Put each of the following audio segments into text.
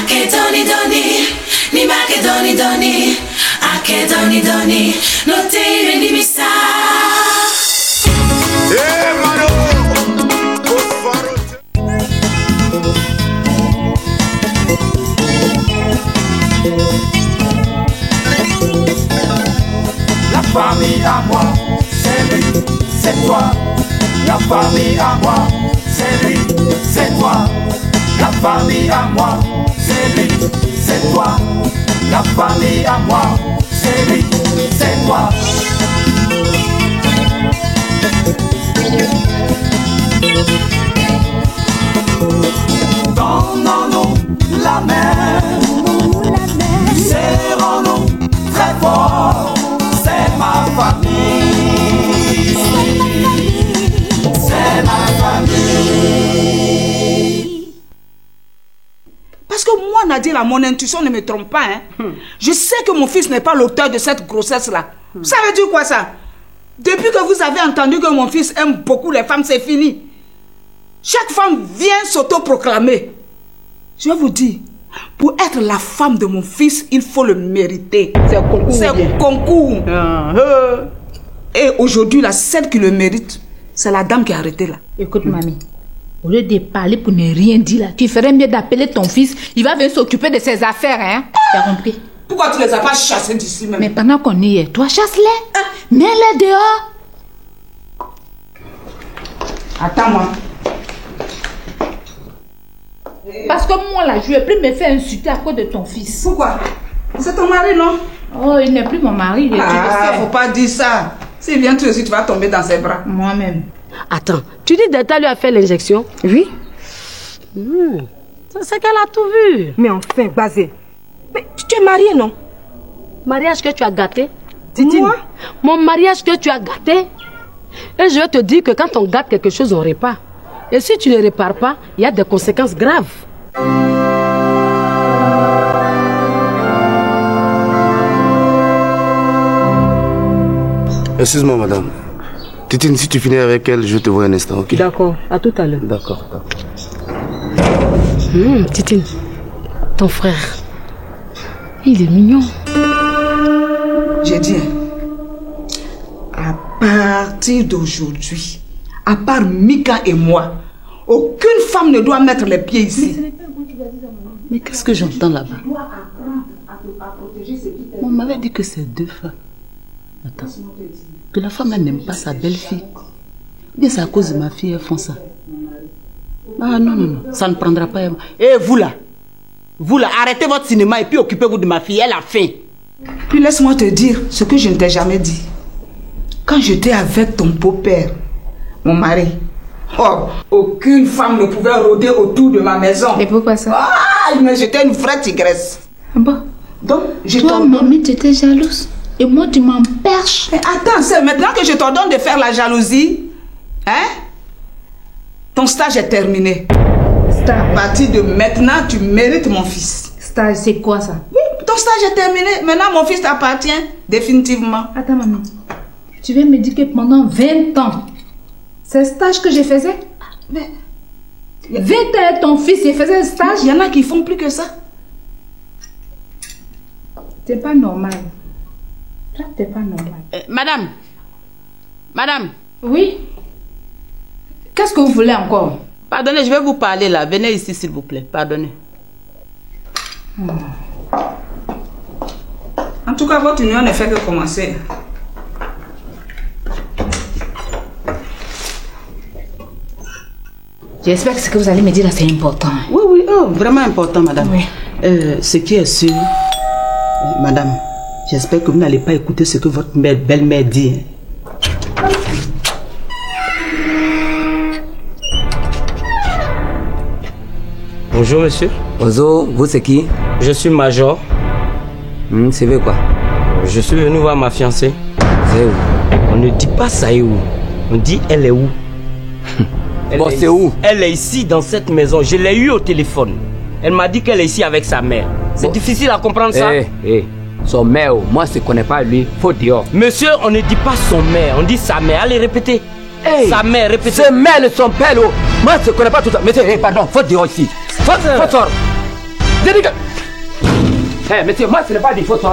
Ake doni doni, ni make doni doni. Ake doni doni, no te ni misa. Hey, mano. La famille à moi, c'est lui, c'est toi. La famille à moi, c'est lui, c'est toi. La famille à moi, c'est lui, c'est toi. La famille à moi, c'est lui, c'est toi. Donnons-nous la main, serrons-nous très fort. C'est ma famille, c'est ma famille. Parce que moi, Nadia, mon intuition ne me trompe pas. Hein. Je sais que mon fils n'est pas l'auteur de cette grossesse-là. Ça veut dire quoi ça? Depuis que vous avez entendu que mon fils aime beaucoup les femmes, c'est fini. Chaque femme vient s'autoproclamer. Je vais vous dire, pour être la femme de mon fils, il faut le mériter. C'est un concours. C'est un concours. Et aujourd'hui, la celle qui le mérite, c'est la dame qui a arrêté là. Écoute, mamie, au lieu de parler pour ne rien dire là, tu ferais mieux d'appeler ton fils. Il va venir s'occuper de ses affaires, hein. Tu as compris? Pourquoi tu les as pas chassés d'ici même? Mais pendant qu'on y est, toi chasse-les. Mets-les dehors. Attends-moi. Parce que moi là, je ne vais plus me faire insulter à cause de ton fils. Pourquoi? C'est ton mari, non? Oh, il n'est plus mon mari. Faut pas dire ça. S'il vient toi aussi, tu vas tomber dans ses bras. Moi-même. Attends, tu dis Data lui a fait l'injection? Oui. C'est qu'elle a tout vu. Mais enfin, Bazé. Mais tu es mariée, non? Mariage que tu as gâté? Moi? Mon mariage que tu as gâté? Et je vais te dire que quand on gâte quelque chose, on répare. Et si tu ne répares pas, il y a des conséquences graves. Excuse-moi, madame. Titine, si tu finis avec elle, je te vois un instant, ok? D'accord, à tout à l'heure. D'accord. Titine, ton frère, il est mignon. J'ai dit, à partir d'aujourd'hui, à part Mika et moi, aucune femme ne doit mettre les pieds ici. Mais qu'est-ce que j'entends là-bas? On m'avait dit que c'est deux femmes. Attends, que la femme n'aime pas sa belle-fille. Bien c'est à cause de ma fille, elles font ça. Ah non, ça ne prendra pas. Et vous là, arrêtez votre cinéma et puis occupez-vous de ma fille, elle a faim. Puis laisse-moi te dire ce que je ne t'ai jamais dit. Quand j'étais avec ton beau-père, mon mari, aucune femme ne pouvait rôder autour de ma maison. Et pourquoi ça? Ah, mais j'étais une vraie tigresse. Ah bon? Donc, toi, mamie, tu étais jalouse. Et moi, tu m'empêches. Mais attends, c'est maintenant que je t'ordonne de faire la jalousie. Hein? Ton stage est terminé. Stage. À partir de maintenant, tu mérites mon fils. Stage, c'est quoi ça? Oui, ton stage est terminé. Maintenant, mon fils t'appartient définitivement. Attends, mamie. Tu veux me dire que pendant 20 ans, c'est le stage que je faisais? Mais 20 ans, ton fils, il faisait un stage? Il y en a qui font plus que ça. C'est pas normal. Ça, c'est pas normal. Madame. Oui? Qu'est-ce que vous voulez encore? Pardonnez, je vais vous parler là. Venez ici, s'il vous plaît. Pardonnez. En tout cas, votre union ne fait que commencer. J'espère que ce que vous allez me dire là, c'est important. Oui, vraiment important, madame. Oui. Ce qui est sûr, madame, j'espère que vous n'allez pas écouter ce que votre belle-mère dit. Bonjour, monsieur. Bonjour, vous c'est qui? Je suis Major. C'est vrai quoi? Je suis venu voir ma fiancée. C'est où? On ne dit pas ça est où. On dit elle est où. Bon, c'est où? Elle est ici dans cette maison. Je l'ai eu au téléphone. Elle m'a dit qu'elle est ici avec sa mère. C'est difficile à comprendre ça. Son mère, moi je ne connais pas lui. Faut dire. Monsieur, on ne dit pas son mère, on dit sa mère. Allez répéter. Sa mère, répétez. Sa mère, son père. Moi je ne connais pas tout ça. Mais pardon, faut dire ici. Faut sortir. J'ai dit que... Hé, monsieur, moi, ce n'est pas des fautes.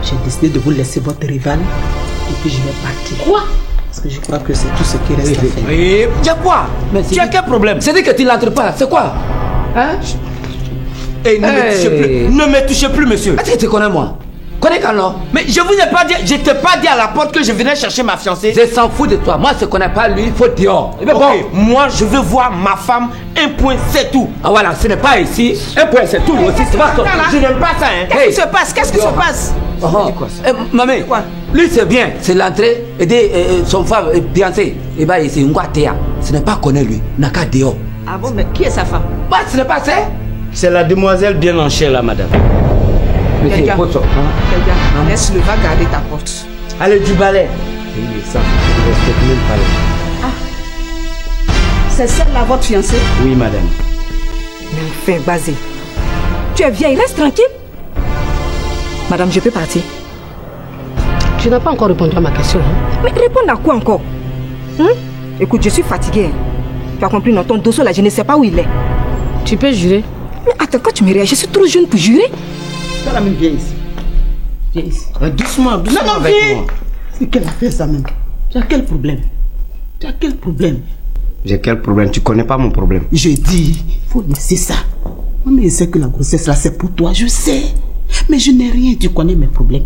J'ai décidé de vous laisser votre rival et puis je vais partir. Quoi? Parce que je crois que c'est tout ce qui reste à faire. Oui, il y a quoi? Tu as quel problème? C'est dit que tu n'entres pas, c'est quoi? Hein? Hey, ne me touchez plus. Ne me touchez plus, monsieur. Est-ce que tu connais moi? Connais Carlo? Mais je vous ai pas dit, je t'ai pas dit à la porte que je venais chercher ma fiancée. Je s'en fous de toi. Moi, je ne connais pas lui, il faut dehors. Okay. Bon, moi, je veux voir ma femme, un point, c'est tout. Ah voilà, ce n'est pas ici. Un point, c'est tout. Aussi, c'est pas je n'aime pas ça, hein. Qu'est-ce qui se passe? Qu'est-ce qui se passe? Maman, lui c'est bien, c'est l'entrée, aider son femme, fiancée. Et bien, c'est une guatéa. Ce n'est pas connaît lui, n'a qu'à dehors. Ah bon, mais qui est sa femme? Bah, ce n'est pas ça. C'est la demoiselle bien en chair là, madame. Quelqu'un, laisse-le, va garder ta porte. Allez, du balai. Ah, c'est celle-là votre fiancée? Oui, madame. Mais enfin, Bazé, tu es vieille, reste tranquille. Madame, je peux partir. Tu n'as pas encore répondu à ma question. Hein? Mais répondre à quoi encore? Écoute, je suis fatiguée. Tu as compris, non? Ton dossier là, je ne sais pas où il est. Tu peux jurer? Mais attends, quand tu me réagis, je suis trop jeune pour jurer. Toi la même, viens ici. Viens ici. Doucement avec moi. C'est quelle affaire ça même? Tu as quel problème? Tu as quel problème? J'ai quel problème? Tu connais pas mon problème. Je dis, il faut laisser ça. Moi, je sais que la grossesse là, c'est pour toi, je sais. Mais je n'ai rien, tu connais mes problèmes.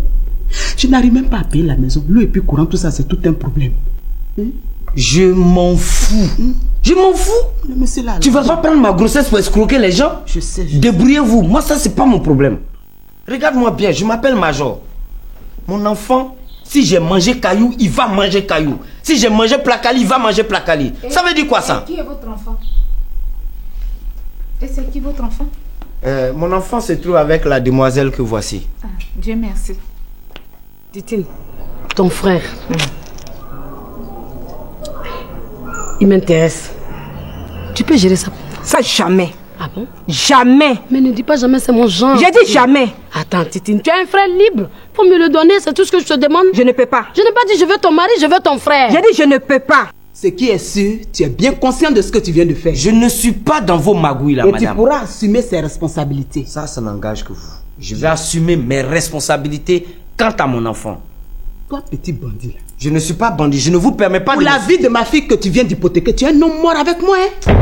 Je n'arrive même pas à payer la maison. L'eau et puis courant, tout ça, c'est tout un problème. Je m'en fous. Je m'en fous. Le monsieur là, tu vas pas prendre ma grossesse pour escroquer les gens? Je sais. Débrouillez-vous. Moi, ça, c'est pas mon problème. Regarde-moi bien, je m'appelle Major. Mon enfant, si j'ai mangé caillou, il va manger caillou. Si j'ai mangé placali, il va manger placali. Ça veut dire quoi ça? Qui est votre enfant? Et c'est qui votre enfant? Mon enfant se trouve avec la demoiselle que voici. Ah, Dieu merci. Dit-il, ton frère, il m'intéresse. Tu peux gérer ça? Ça, jamais. Ah bon? Jamais. Mais ne dis pas jamais, c'est mon genre. J'ai dit jamais. Attends, Titine, tu as un frère libre. Faut me le donner, c'est tout ce que je te demande. Je ne peux pas. Je n'ai pas dit je veux ton mari, je veux ton frère. J'ai dit je ne peux pas. Ce qui est sûr, tu es bien conscient de ce que tu viens de faire. Je ne suis pas dans vos magouilles là, et madame. tu pourras assumer ses responsabilités. Ça n'engage que vous. Je vais assumer mes responsabilités quant à mon enfant. Toi, petit bandit là. Je ne suis pas bandit, je ne vous permets pas Pour de... la vie de ma fille que tu viens d'hypothéquer, tu es un homme mort avec moi, hein?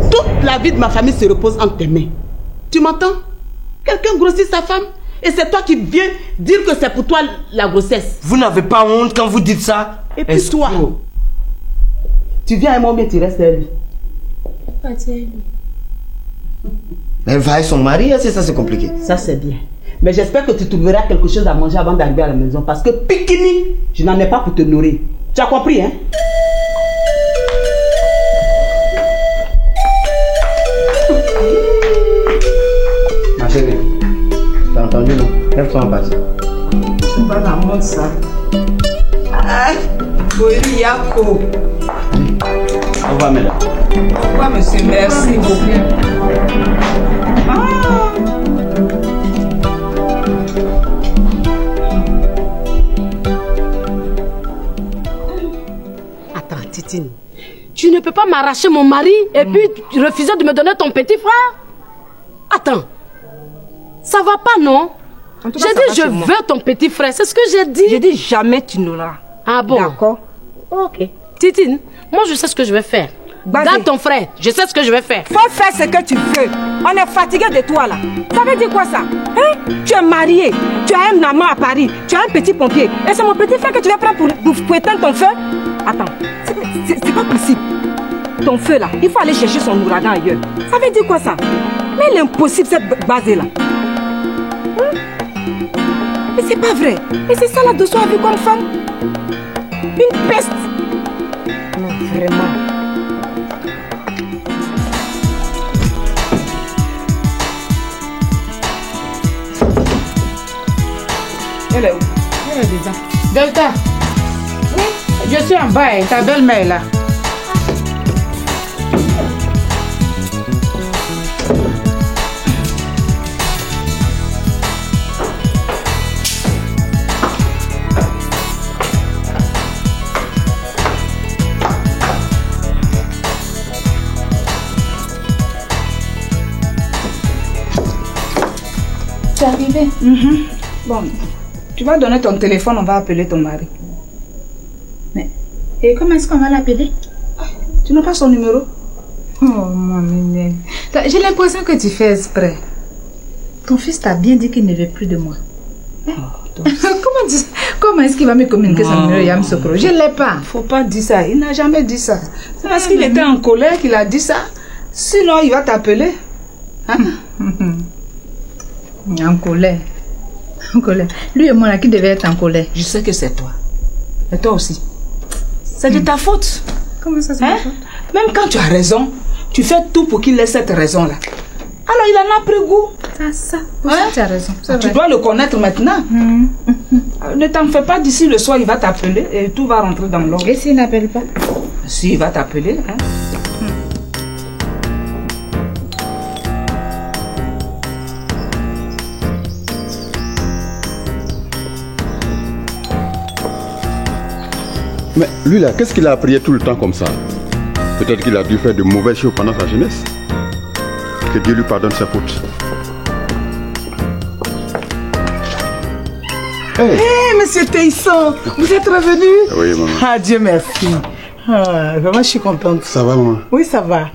Toute la vie de ma famille se repose entre tes mains. Tu m'entends? Quelqu'un grossit sa femme et c'est toi qui viens dire que c'est pour toi la grossesse. Vous n'avez pas honte quand vous dites ça? Et puis toi, tu viens à moi bien tu restes à lui. Elle va avec son mari, c'est ça, c'est compliqué. Ça c'est bien. Mais j'espère que tu trouveras quelque chose à manger avant d'arriver à la maison. Parce que Pikini, je n'en ai pas pour te nourrir. Tu as compris, hein? Ma chérie, t'as entendu, non? Lève-toi en bas. C'est pas la mode, ça. Ah, oui, Yako. Au revoir, mesdames. Au revoir, monsieur. Merci beaucoup. Ah. Attends, Titine. Tu ne peux pas m'arracher mon mari et puis refuser de me donner ton petit frère? Attends. Ça va pas, non? J'ai dit je veux ton petit frère, c'est ce que j'ai dit. J'ai dit jamais tu n'auras. Ah bon? D'accord. Ok. Titine, moi je sais ce que je vais faire. Garde ton frère, je sais ce que je vais faire. Faut faire ce que tu veux. On est fatigué de toi là. Ça veut dire quoi ça? Hein? Tu es marié, tu as un amant à Paris, tu as un petit pompier. Et c'est mon petit frère que tu vas prendre pour éteindre ton feu? Attends, c'est pas possible. Ton feu là, il faut aller chercher son ouragan ailleurs. Ça veut dire quoi ça? Mais l'impossible cette base là. Hein? Mais c'est pas vrai. Et c'est ça la Dosso a vu comme femme. Une peste. Non, vraiment. Elle est où? Elle est dedans. Delta. Oui. Je suis en bas, hein, ta belle-mère là. Tu es arrivé? Bon, tu vas donner ton téléphone, on va appeler ton mari. Mais, et comment est-ce qu'on va l'appeler? Tu n'as pas son numéro? Oh, mon mignonne. J'ai l'impression que tu fais exprès. Ton fils t'a bien dit qu'il ne veut plus de moi. Comment est-ce qu'il va me communiquer son numéro Yam Sokro? Je ne l'ai pas. Faut pas dire ça. Il n'a jamais dit ça. C'est parce qu'il était en colère qu'il a dit ça. Sinon, il va t'appeler. Hein? En colère. En colère. Lui et moi, là, qui devait être en colère? Je sais que c'est toi. Et toi aussi. C'est de ta faute. Comment ça, c'est ma faute? Même quand tu as raison, tu fais tout pour qu'il ait cette raison-là. Alors, il en a pris goût. Ça. Tu as raison. Tu dois le connaître maintenant. Ne t'en fais pas, d'ici le soir, il va t'appeler et tout va rentrer dans l'ordre. Et s'il n'appelle pas? Si, il va t'appeler. Hein? Mais lui là, qu'est-ce qu'il a prié tout le temps comme ça? Peut-être qu'il a dû faire de mauvaises choses pendant sa jeunesse. Que Dieu lui pardonne ses fautes. Hey, monsieur Teisson, vous êtes revenu? Oui, maman. Ah, Dieu merci. Vraiment, je suis contente. Ça va, maman? Oui, ça va.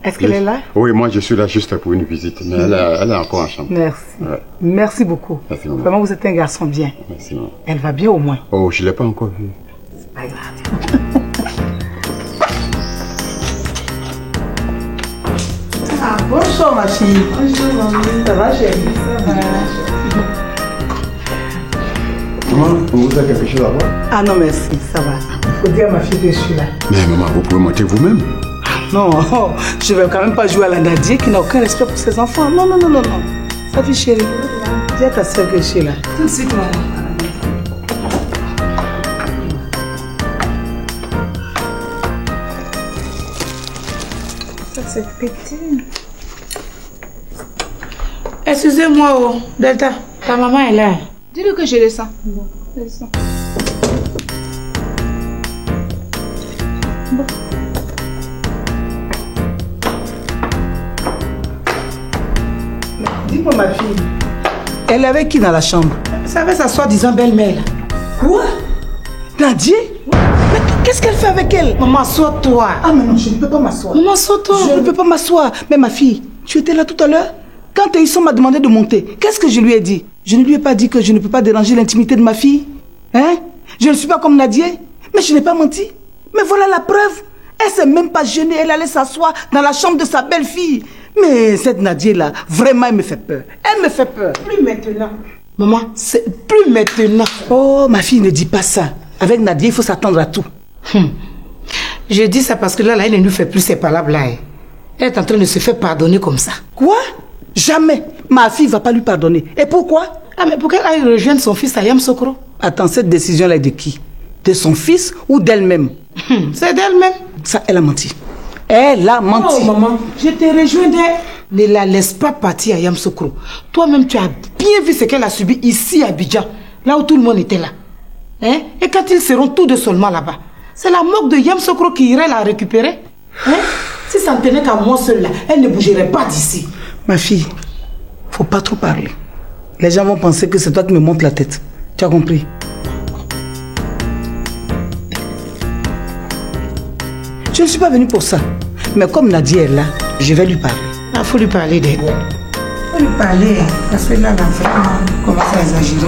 Est-ce qu'elle est là? Oui, moi je suis là juste pour une visite, mais elle est encore en chambre. Merci. Ouais. Merci beaucoup. Merci, maman. Vraiment, vous êtes un garçon bien. Merci, maman. Elle va bien au moins. Oh, je ne l'ai pas encore vue. C'est pas grave. Ah, bonjour ma fille. Bonjour maman. Ça va chérie? Ça va. Maman, vous avez quelque chose à voir? Ah non merci, ça va. Faut dire à ma fille que je suis là. Mais maman, vous pouvez monter vous-même. Non, je vais quand même pas jouer à la Nadia qui n'a aucun respect pour ses enfants. Non. Sa fille chérie, dis à ta soeur que je suis là. Tout de suite maman. Ça c'est petit. Excusez-moi, oh, Delta, ta maman est là. Dis-lui que je descends. Bon, je descends. Bon. Dis-moi ma fille, elle est avec qui dans la chambre? C'est avec sa soi-disant belle-mère. Quoi? Nadia? Mais qu'est-ce qu'elle fait avec elle? Maman, assois-toi. Ah mais non, je ne peux pas m'asseoir. Maman, assois-toi. Je ne peux pas m'asseoir. Mais ma fille, tu étais là tout à l'heure? Quand Teisson m'a demandé de monter, qu'est-ce que je lui ai dit? Je ne lui ai pas dit que je ne peux pas déranger l'intimité de ma fille. Hein? Je ne suis pas comme Nadia. Mais je n'ai pas menti. Mais voilà la preuve. Elle ne s'est même pas gênée. Elle allait s'asseoir dans la chambre de sa belle-fille. Mais cette Nadia-là, vraiment, elle me fait peur. Elle me fait peur. Plus maintenant. Maman, c'est plus maintenant. Oh, ma fille, ne dis pas ça. Avec Nadia, il faut s'attendre à tout. Je dis ça parce que là, elle ne nous fait plus ces palabres-là. Elle est en train de se faire pardonner comme ça. Quoi? Jamais. Ma fille ne va pas lui pardonner. Et pourquoi? Ah, mais pour qu'elle aille rejoindre son fils à Yam Sokro. Attends, cette décision-là est de qui? De son fils ou d'elle-même? C'est d'elle-même. Ça, elle a menti. Elle a menti. Oh, maman, je te rejoins d'elle. Ne la laisse pas partir à Yam Sokro. Toi-même, tu as bien vu ce qu'elle a subi ici à Abidjan, là où tout le monde était là. Hein? Et quand ils seront tous deux seulement là-bas, c'est la moque de Yam Sokro qui irait la récupérer. Hein? Si ça ne tenait qu'à moi seule là, elle ne bougerait pas d'ici. Ma fille, faut pas trop parler. Les gens vont penser que c'est toi qui me montes la tête. Tu as compris? Je ne suis pas venue pour ça. Mais comme Nadia est là, je vais lui parler. Il faut lui parler d'elle. Il faut lui parler. Parce que là, vraiment, commence à exagérer.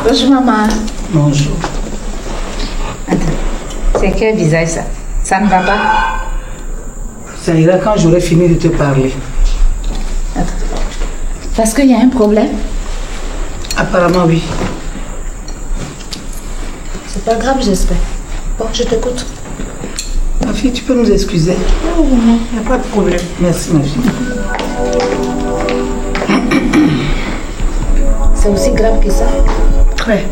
Bonjour maman. Bonjour. C'est quel visage ça? Ça ne va pas? Ça ira quand j'aurai fini de te parler. Attends. Parce qu'il y a un problème? Apparemment oui. C'est pas grave, j'espère. Bon, je t'écoute. Ma fille, tu peux nous excuser? Non, non, il n'y a pas de problème. Merci ma fille. C'est aussi grave que ça? Très.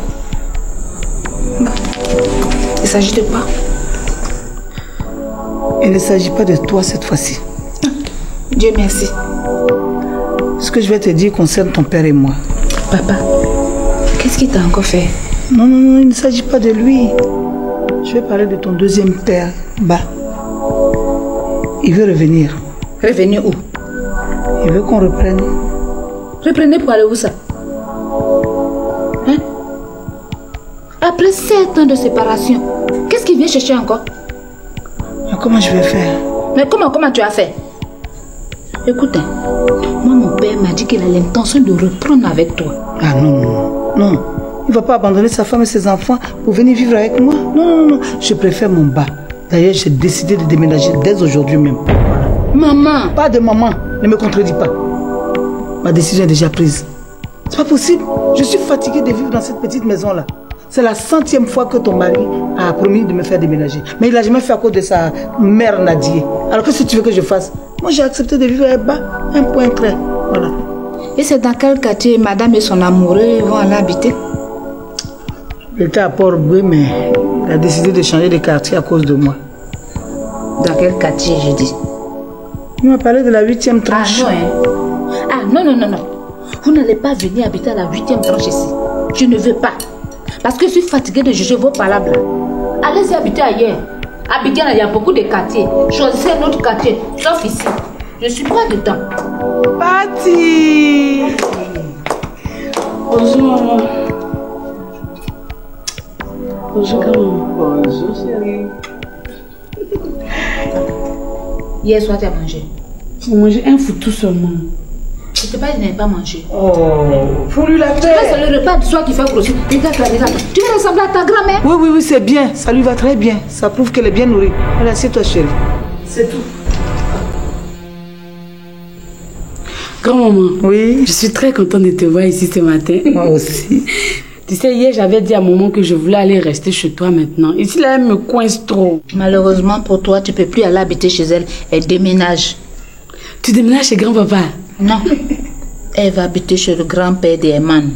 Il s'agit de quoi? Il ne s'agit pas de toi cette fois-ci. Dieu merci. Ce que je vais te dire concerne ton père et moi. Papa, qu'est-ce qu'il t'a encore fait? Non, il ne s'agit pas de lui. Je vais parler de ton deuxième père, Ba. Il veut revenir. Revenir où? Il veut qu'on reprenne. Reprenez pour aller où ça? Hein? Après 7 ans de séparation, qu'est-ce qu'il vient chercher encore? Mais comment je vais faire? Mais comment tu as fait? Écoute, moi mon père m'a dit qu'il a l'intention de reprendre avec toi. Ah non. Il ne va pas abandonner sa femme et ses enfants pour venir vivre avec moi. Non. Je préfère mon Ba. D'ailleurs, j'ai décidé de déménager dès aujourd'hui même. Maman. Pas de maman. Ne me contredis pas. Ma décision est déjà prise. C'est pas possible. Je suis fatiguée de vivre dans cette petite maison-là. C'est la 100e fois que ton mari a promis de me faire déménager. Mais il n'a jamais fait à cause de sa mère Nadier. Alors qu'est-ce que tu veux que je fasse? Moi, j'ai accepté de vivre avec Ba. Un point très. Voilà. Et c'est dans quel quartier madame et son amoureux vont aller habiter? Il était à Port-Boué, mais il a décidé de changer de quartier à cause de moi. Dans quel quartier, je dis? Il m'a parlé de la 8e tranche. Ah non. Vous n'allez pas venir habiter à la 8e tranche ici. Je ne veux pas. Parce que je suis fatiguée de juger vos palabres là. Allez-y habiter ailleurs. Abidjan, il y a beaucoup de quartiers. Choisissez un autre quartier, sauf ici. Je suis pas dedans. Pati! Bonjour, maman. Bonjour, maman. Bonjour, chérie. Hier soir, tu as mangé? J'ai mangé un foutu seulement. Je ne sais pas, je n'ai pas mangé. Oh, faut lui la faire. C'est le repas du soir qui fait grossir. Regarde. Tu vas ressembler à ta grand-mère. Oui, c'est bien. Ça lui va très bien. Ça prouve qu'elle est bien nourrie. Allez, assieds-toi, chérie. C'est tout. Grand-maman. Oui. Je suis très contente de te voir ici ce matin. Moi aussi. Tu sais, hier, j'avais dit à maman que je voulais aller rester chez toi maintenant. Ici, là, elle me coince trop. Malheureusement pour toi, tu ne peux plus aller habiter chez elle. Elle déménage. Tu déménages chez grand-papa? Non. Elle va habiter chez le grand-père d'Eman.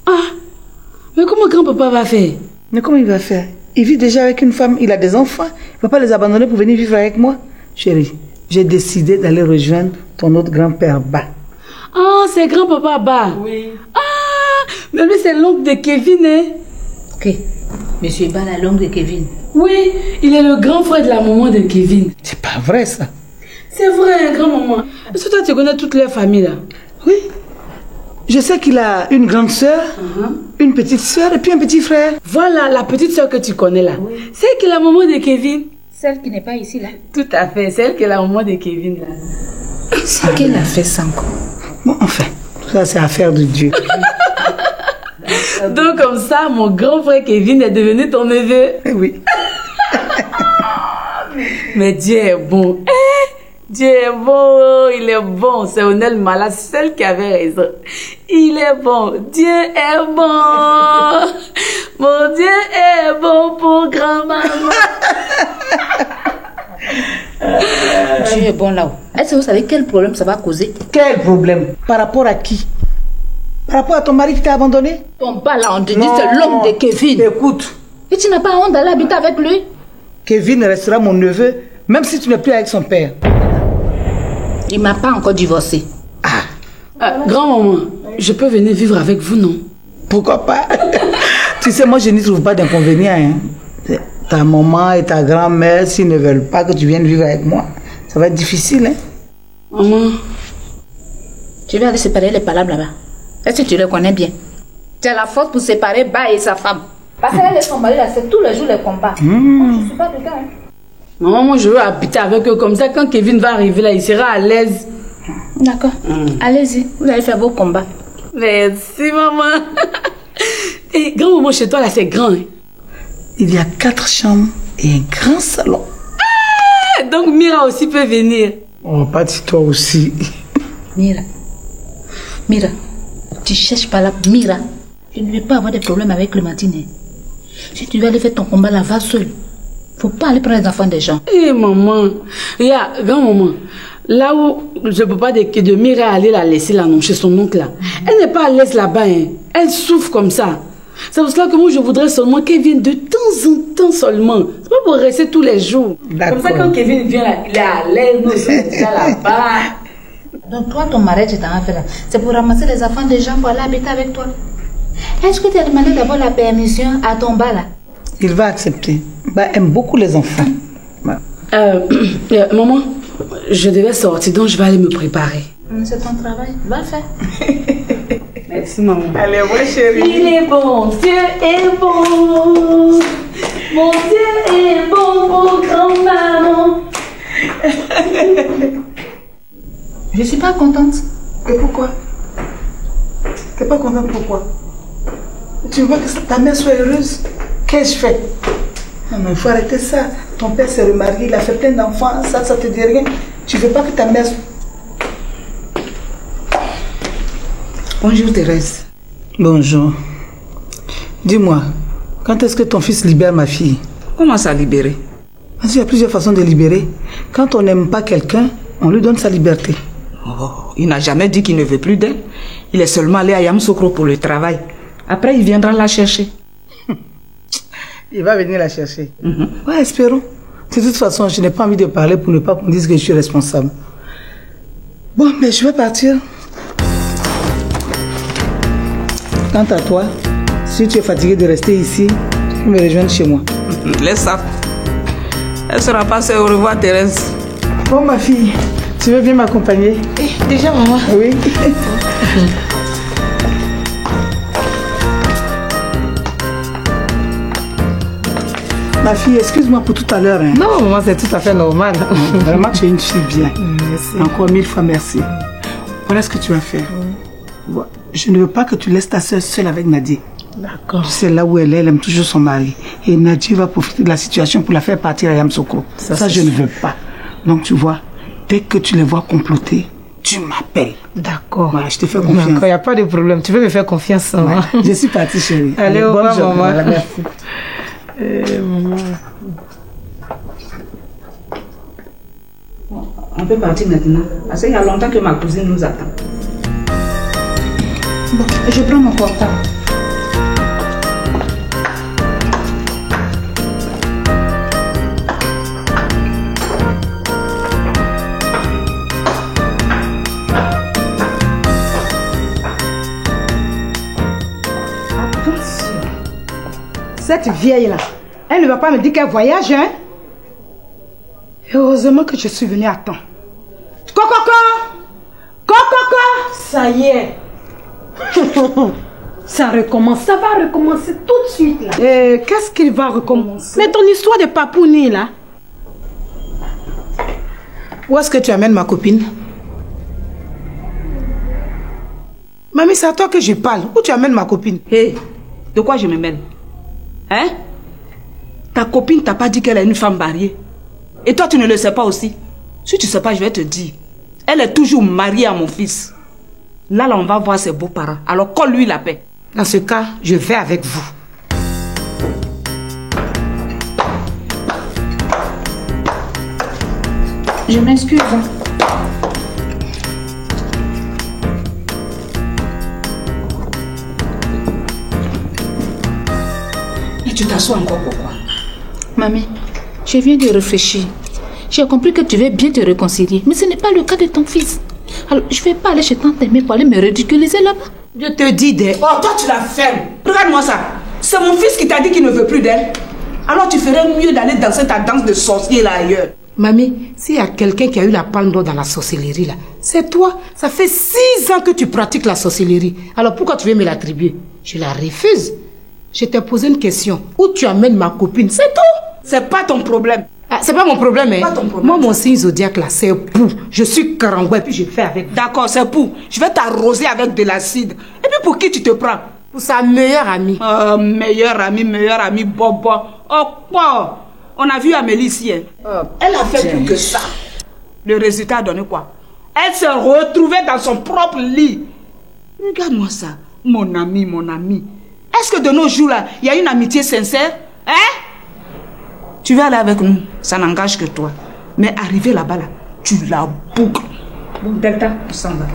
Ah, mais comment grand-papa va faire? Mais comment il va faire? Il vit déjà avec une femme, il a des enfants. Il ne va pas les abandonner pour venir vivre avec moi. Chérie, j'ai décidé d'aller rejoindre ton autre grand-père Ba. Ah, c'est grand-papa Ba? Oui. Ah, mais lui, c'est l'oncle de Kevin, hein? Ok. Monsieur Ba, la l'oncle de Kevin. Oui, il est le grand frère de la maman de Kevin. C'est pas vrai, ça. C'est vrai, grand-maman. Est-ce que toi, tu connais toute leur famille, là? Oui. Je sais qu'il a une grande sœur, une petite sœur et puis un petit frère. Voilà, la petite sœur que tu connais, là. Oui. C'est elle qui est la maman de Kevin. Celle qui n'est pas ici, là? Tout à fait, c'est elle qui est la maman de Kevin, là. C'est qu'elle a fait ça encore. Bon, enfin, tout ça, c'est affaire de Dieu. Donc, comme ça, mon grand frère Kevin est devenu ton neveu. Oui. Mais Dieu est bon. Dieu est bon, il est bon. C'est Onel Mala, celle qui avait raison. Il est bon, Dieu est bon. Mon Dieu est bon pour grand-maman. Dieu est bon là-haut. Est-ce que vous savez quel problème ça va causer? Quel problème? Par rapport à qui? Par rapport à ton mari qui t'a abandonné? Ton pas là, on te dit c'est l'homme de Kevin. Écoute. Et tu n'as pas honte d'aller habiter avec lui? Kevin restera mon neveu, même si tu n'es plus avec son père. Il m'a pas encore divorcé. Grand-maman, je peux venir vivre avec vous, non? Pourquoi pas? Tu sais, moi je n'y trouve pas d'inconvénient. Hein. Ta maman et ta grand-mère, s'ils ne veulent pas que tu viennes vivre avec moi, ça va être difficile. Hein? Maman. Tu vas aller séparer les palabres là-bas. Est-ce que tu les connais bien? Tu as la force pour séparer Ba et sa femme. Parce qu'elle et son mari là, c'est tous les jours les combats. Je ne suis pas dedans. Hein. Maman, moi je veux habiter avec eux comme ça. Quand Kevin va arriver là, il sera à l'aise. D'accord. Allez-y, vous allez faire vos combats. Merci, maman. Et grand-maman, chez toi là, c'est grand. Hein? Il y a 4 chambres et un grand salon. Ah, donc Mira aussi peut venir. Oh, pas si toi aussi. Mira, tu cherches pas là. Mira, je ne vais pas avoir de problème avec Clémentine. Si tu veux aller faire ton combat là, va seul. Faut pas aller prendre les enfants des gens. Eh maman, regarde, grand-maman, là où je peux pas de Mira aller la laisser là, non, chez son oncle là. Elle n'est pas à l'aise là-bas, hein. Elle souffre comme ça. C'est pour cela que moi je voudrais seulement qu'elle vienne de temps en temps seulement. C'est pas pour rester tous les jours. Comme ça quand Kevin vient là, il est à l'aise, nous sommes déjà là-bas. Donc toi, ton mariage, tu t'en as fait là. C'est pour ramasser les enfants des gens pour aller habiter avec toi. Est-ce que tu as demandé d'abord la permission à ton bas là? Il va accepter. Bah, aime beaucoup les enfants. Maman, je devais sortir, donc je vais aller me préparer. C'est ton travail, va le faire. Merci, maman. Allez, ouais, chérie. Il est bon, Dieu est bon. Mon Dieu est bon, mon grand-maman. Je suis pas contente. Et pourquoi? T'es pas contente pourquoi? Tu veux que ta mère soit heureuse? Qu'ai-je fait? Non, mais il faut arrêter ça. Ton père s'est remarié, il a fait plein d'enfants, ça te dit rien. Tu veux pas que ta mère... Bonjour Thérèse. Bonjour. Dis-moi, quand est-ce que ton fils libère ma fille? Comment ça libérer? Parce qu'il y a plusieurs façons de libérer. Quand on n'aime pas quelqu'un, on lui donne sa liberté. Oh, il n'a jamais dit qu'il ne veut plus d'elle. Il est seulement allé à Yamoussoukro pour le travail. Après, il viendra la chercher. Il va venir la chercher. Ouais, espérons. De toute façon, je n'ai pas envie de parler pour ne pas qu'on dise que je suis responsable. Bon, mais je vais partir. Quant à toi, si tu es fatigué de rester ici, tu peux me rejoindre chez moi. Laisse ça. Elle sera passée au revoir, Thérèse. Bon, ma fille, tu veux bien m'accompagner? Déjà, maman? Oui. Ma fille, excuse-moi pour tout à l'heure. Hein. Non, maman, c'est tout à fait normal. Vraiment, tu es une fille bien. Merci. Encore 1000 fois merci. Voilà ce que tu vas faire. Bon, je ne veux pas que tu laisses ta soeur seule avec Nadia. D'accord. C'est là où elle est, elle aime toujours son mari. Et Nadia va profiter de la situation pour la faire partir à Yamoussoukro. Ça je ne veux pas. Donc tu vois, dès que tu les vois comploter, tu m'appelles. D'accord. Voilà, je te fais confiance. Il n'y a pas de problème. Tu peux me faire confiance. Ouais. Je suis partie, chérie. Allez, au revoir, maman. Voilà, merci. Maman. On peut partir maintenant. Parce qu'il y a longtemps que ma cousine nous attend. Bon, je prends mon portable. Cette vieille-là, elle ne va pas me dire qu'elle voyage, hein? Heureusement que je suis venue à temps. Coco! Ça y est. Ça recommence, ça va recommencer tout de suite, là. Qu'est-ce qu'il va recommencer? Mais ton histoire de papouni, là. Où est-ce que tu amènes ma copine? Mamie, c'est à toi que je parle. Où tu amènes ma copine? Hé, de quoi je me mêle? Hein? Ta copine t'a pas dit qu'elle est une femme mariée. Et toi, tu ne le sais pas aussi. Si tu ne sais pas, je vais te dire. Elle est toujours mariée à mon fils. Là, on va voir ses beaux-parents. Alors, colle-lui la paix. Dans ce cas, je vais avec vous. Je m'excuse. Et tu t'assois encore pourquoi? Mamie, je viens de réfléchir. J'ai compris que tu veux bien te réconcilier, mais ce n'est pas le cas de ton fils. Alors, je ne vais pas aller chez tante Aimée pour aller me ridiculiser là-bas. Je te dis d'elle. Oh, toi, tu la fermes. Regarde-moi ça. C'est mon fils qui t'a dit qu'il ne veut plus d'elle. Alors, tu ferais mieux d'aller danser ta danse de sorcier là ailleurs. Mamie, s'il y a quelqu'un qui a eu la palme d'or dans la sorcellerie là, c'est toi. Ça fait 6 ans que tu pratiques la sorcellerie. Alors pourquoi tu veux me l'attribuer? Je la refuse. Je t'ai posé une question. Où tu amènes ma copine? C'est tout. C'est pas ton problème. Ah, c'est pas mon problème, hein? Pas ton problème. Moi, mon signe zodiaque là, c'est pou. Je suis karangou et puis je fais avec. D'accord, c'est pou. Je vais t'arroser avec de l'acide. Et puis pour qui tu te prends? Pour sa meilleure amie. Meilleure amie, bobo. Oh, quoi? On a vu Amélie ici. Hein? Elle a fait plus que ça. Le résultat a donné quoi? Elle s'est retrouvée dans son propre lit. Regarde-moi ça. Mon ami. Est-ce que de nos jours là, il y a une amitié sincère? Hein? Tu vas aller avec nous. Ça n'engage que toi. Mais arrivé là-bas, là, tu la boucles. Bon, Delta, tu s'en vas.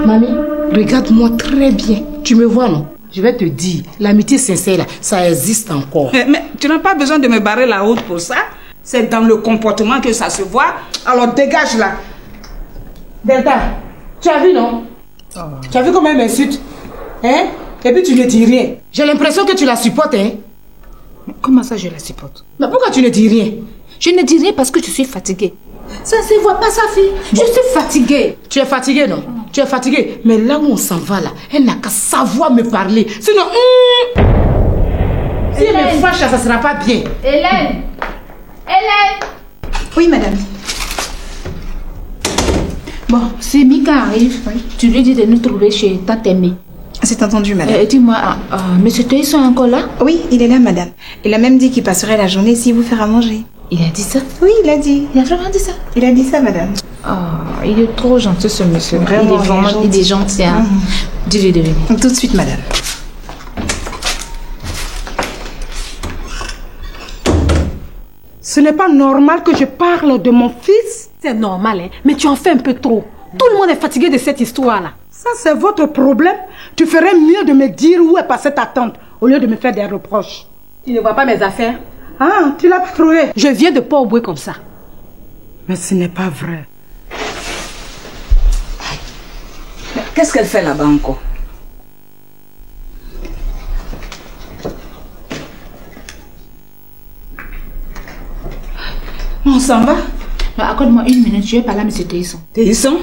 Mamie, regarde-moi très bien. Tu me vois, non? Je vais te dire, l'amitié sincère, là, ça existe encore. Mais tu n'as pas besoin de me barrer la route pour ça. C'est dans le comportement que ça se voit. Alors dégage là. Delta, tu as vu, non? Tu as vu comment elle m'insulte? Hein? Et puis tu ne dis rien. J'ai l'impression que tu la supportes, hein? Comment ça, je la supporte? Mais pourquoi tu ne dis rien? Je ne dis rien parce que je suis fatiguée. Ça ne se voit pas, sa fille. Je suis fatiguée. Tu es fatiguée, non? Tu es fatiguée. Mais là où on s'en va, là, elle n'a qu'à savoir me parler. Sinon, si elle me fâche, ça ne sera pas bien. Hélène! Hélène! Oui, madame. Bon, si Mika arrive, tu lui dis de nous trouver chez Tante Aimée. C'est entendu, madame. Dis-moi, monsieur Théis est encore là? Oui, il est là, madame. Il a même dit qu'il passerait la journée ici vous faire à manger. Il a dit ça? Oui, il a dit. Il a vraiment dit ça? Il a dit ça, madame. Oh, il est trop gentil, ce monsieur. Vraiment, il est gentil. Hein? Dis-lui de venir. Tout de suite, madame. Ce n'est pas normal que je parle de mon fils. C'est normal, hein? Mais tu en fais un peu trop. Tout le monde est fatigué de cette histoire-là. Ça, c'est votre problème. Tu ferais mieux de me dire où est passée ta tante au lieu de me faire des reproches. Tu ne vois pas mes affaires? Ah, tu l'as pas trouvé? Je viens de Port-au-Boué comme ça. Mais ce n'est pas vrai. Qu'est-ce qu'elle fait là-bas encore? On s'en va? Accorde-moi une minute, je vais parler à M. Théisson. Théisson?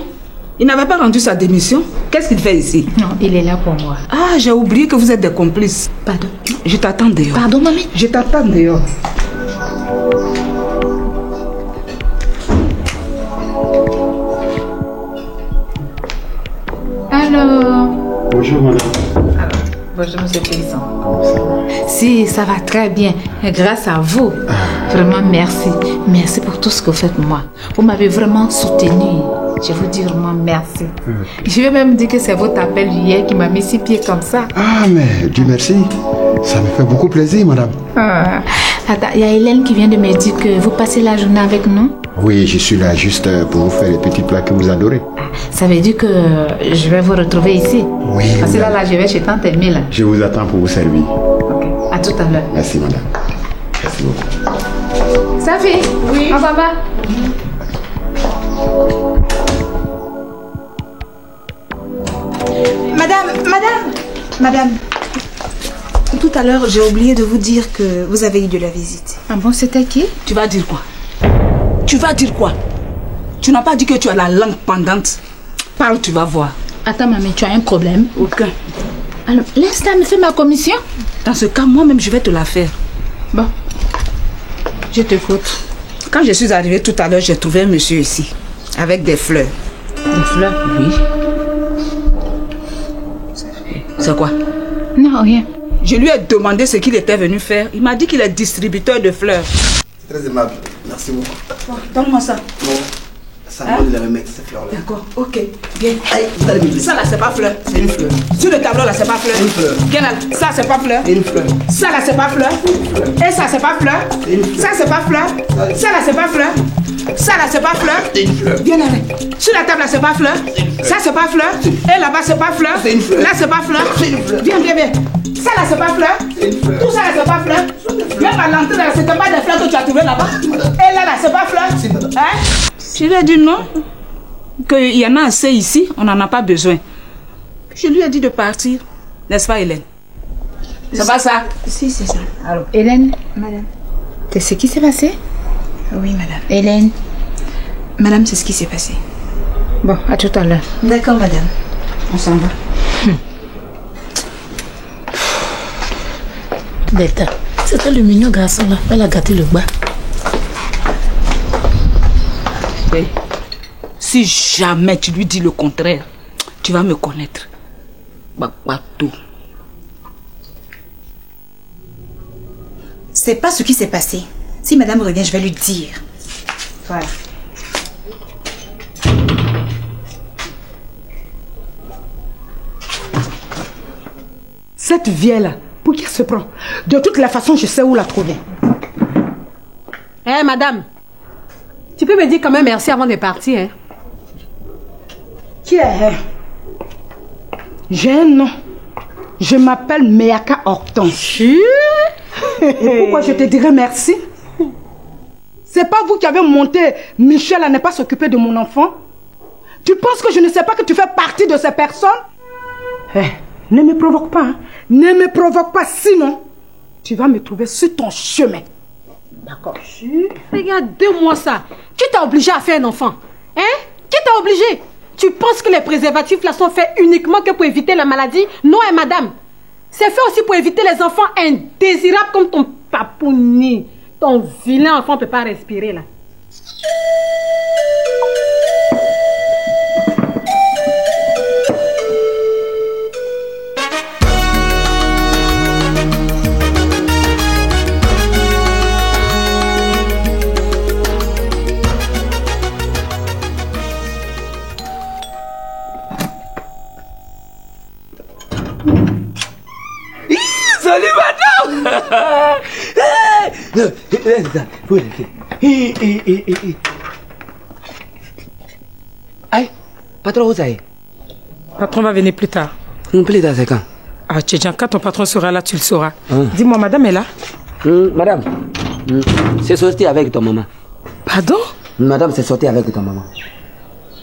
Il n'avait pas rendu sa démission. Qu'est-ce qu'il fait ici? Non, il est là pour moi. Ah, j'ai oublié que vous êtes des complices. Pardon? Je t'attends dehors. Pardon, mamie? Je t'attends dehors. Alors... Bonjour, madame. Bonjour, M. Théisson. Si, ça va très bien. Grâce à vous. Vraiment, merci. Merci pour tout ce que vous faites pour moi. Vous m'avez vraiment soutenu. Je vous dis vraiment merci. Je vais même dire que c'est votre appel hier qui m'a mis 6 pieds comme ça. Ah, mais Dieu merci. Ça me fait beaucoup plaisir, madame. Attends, il y a Hélène qui vient de me dire que vous passez la journée avec nous. Oui, je suis là juste pour vous faire les petits plats que vous adorez. Ça veut dire que je vais vous retrouver ici. Oui. Parce que là, je vais chez Tante Aimée, là. Je vous attends pour vous servir. Ok, à tout à l'heure. Merci, madame. Merci beaucoup. Safi, oui. On s'en va. Madame. Tout à l'heure, j'ai oublié de vous dire que vous avez eu de la visite. Ah bon, c'était qui? Tu vas dire quoi? Tu vas dire quoi? Tu n'as pas dit que tu as la langue pendante. Parle, tu vas voir. Attends, mamie, tu as un problème? Aucun. Alors, laisse-la me faire ma commission. Dans ce cas, moi-même, je vais te la faire. Bon. Je t'écoute. Quand je suis arrivée tout à l'heure, j'ai trouvé un monsieur ici. Avec des fleurs. Des fleurs? Oui. C'est quoi? Non, rien. Je lui ai demandé ce qu'il était venu faire. Il m'a dit qu'il est distributeur de fleurs. Très aimable. Merci beaucoup. Bon, donne-moi ça. Bon, ça moi de les remettre ces fleurs-là. D'accord, ok. Bien. Aïe, vous allez me Ça là, c'est pas fleur. C'est une fleur. Sur le tableau là, c'est pas fleur. C'est une fleur. Quelle ça, c'est pas fleur. C'est une fleur. Ça là, c'est pas fleur. Et ça, c'est pas fleur. Ça, c'est pas fleur. Ça là, c'est pas fleur. Ça là, c'est pas fleur. C'est une fleur. Viens avec. Sur la table là, c'est pas fleur. Ça, c'est pas fleur. Et là-bas, c'est pas fleur. C'est une fleur. Là, c'est pas fleur. C'est une fleur. Viens, viens, viens. Ça là, c'est pas fleur. Tout ça là, c'est pas fleur. Même à l'entrée là, c'était pas des fleurs que tu as trouvées là-bas. Et là, c'est pas fleur. Hein? Je lui ai dit non. Qu'il y en a assez ici, on n'en a pas besoin. Je lui ai dit de partir. N'est-ce pas, Hélène? C'est pas ça? Si, c'est ça. Alors, Hélène? Madame. C'est ce qui s'est passé? Oui, madame. Hélène? Madame, c'est ce qui s'est passé. Bon, à tout à l'heure. D'accord, madame. on s'en va. Bête, c'était le mignon garçon là. Elle a gâté le bas. Hey. Si jamais tu lui dis le contraire, tu vas me connaître. Babato. C'est pas ce qui s'est passé. Si madame revient, je vais lui dire. Voilà. Cette vieille-là, pour qui elle se prend? De toutes les façons, je sais où la trouver. Hé, madame, tu peux me dire quand même merci avant de partir, hein? Qui est? J'ai un nom. Je m'appelle Meaka Hortense. Et pourquoi je te dirais merci? C'est pas vous qui avez monté Michel à ne pas s'occuper de mon enfant? Tu penses que je ne sais pas que tu fais partie de ces personnes? Ne me provoque pas, hein? Ne me provoque pas, sinon tu vas me trouver sur ton chemin. D'accord. Regarde-moi ça. Qui t'a obligé à faire un enfant? Hein? Qui t'a obligé? Tu penses que les préservatifs là sont faits uniquement que pour éviter la maladie? Non, hein, madame. C'est fait aussi pour éviter les enfants indésirables comme ton papouni. Ton vilain enfant ne peut pas respirer là. Salut madame. Aïe, patron, où ça est? Patron va venir plus tard. Plus tard, c'est quand? Ah, Tchédjan, quand ton patron sera là, tu le sauras. Dis-moi, madame est là? Madame, c'est sorti avec ton maman. Pardon? Madame, c'est sorti avec ton maman.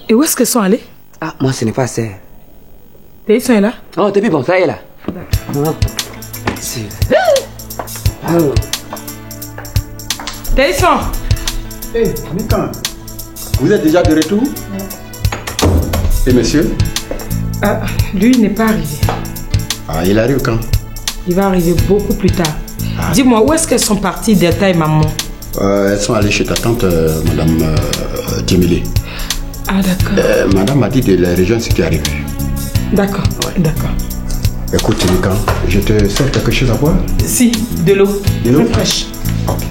Et où est-ce qu'elles sont allées? Ah, moi, ce n'est pas ça. Ils sont là? Oh, t'es bon, ça y est là. Téléphone. Hé, Mikan, vous êtes déjà de retour? Et monsieur? Ah, lui, il n'est pas arrivé. Ah, il arrive quand? Il va arriver beaucoup plus tard. Dis-moi, où est-ce qu'elles sont parties, Delta et maman? Elles sont allées chez ta tante, madame Djemilé. Ah, d'accord. Madame m'a dit de les rejoindre ce qui arrive. D'accord, d'accord. Écoute, Mikan, je te sers quelque chose à boire? Si, de l'eau. De l'eau fraîche. Ok.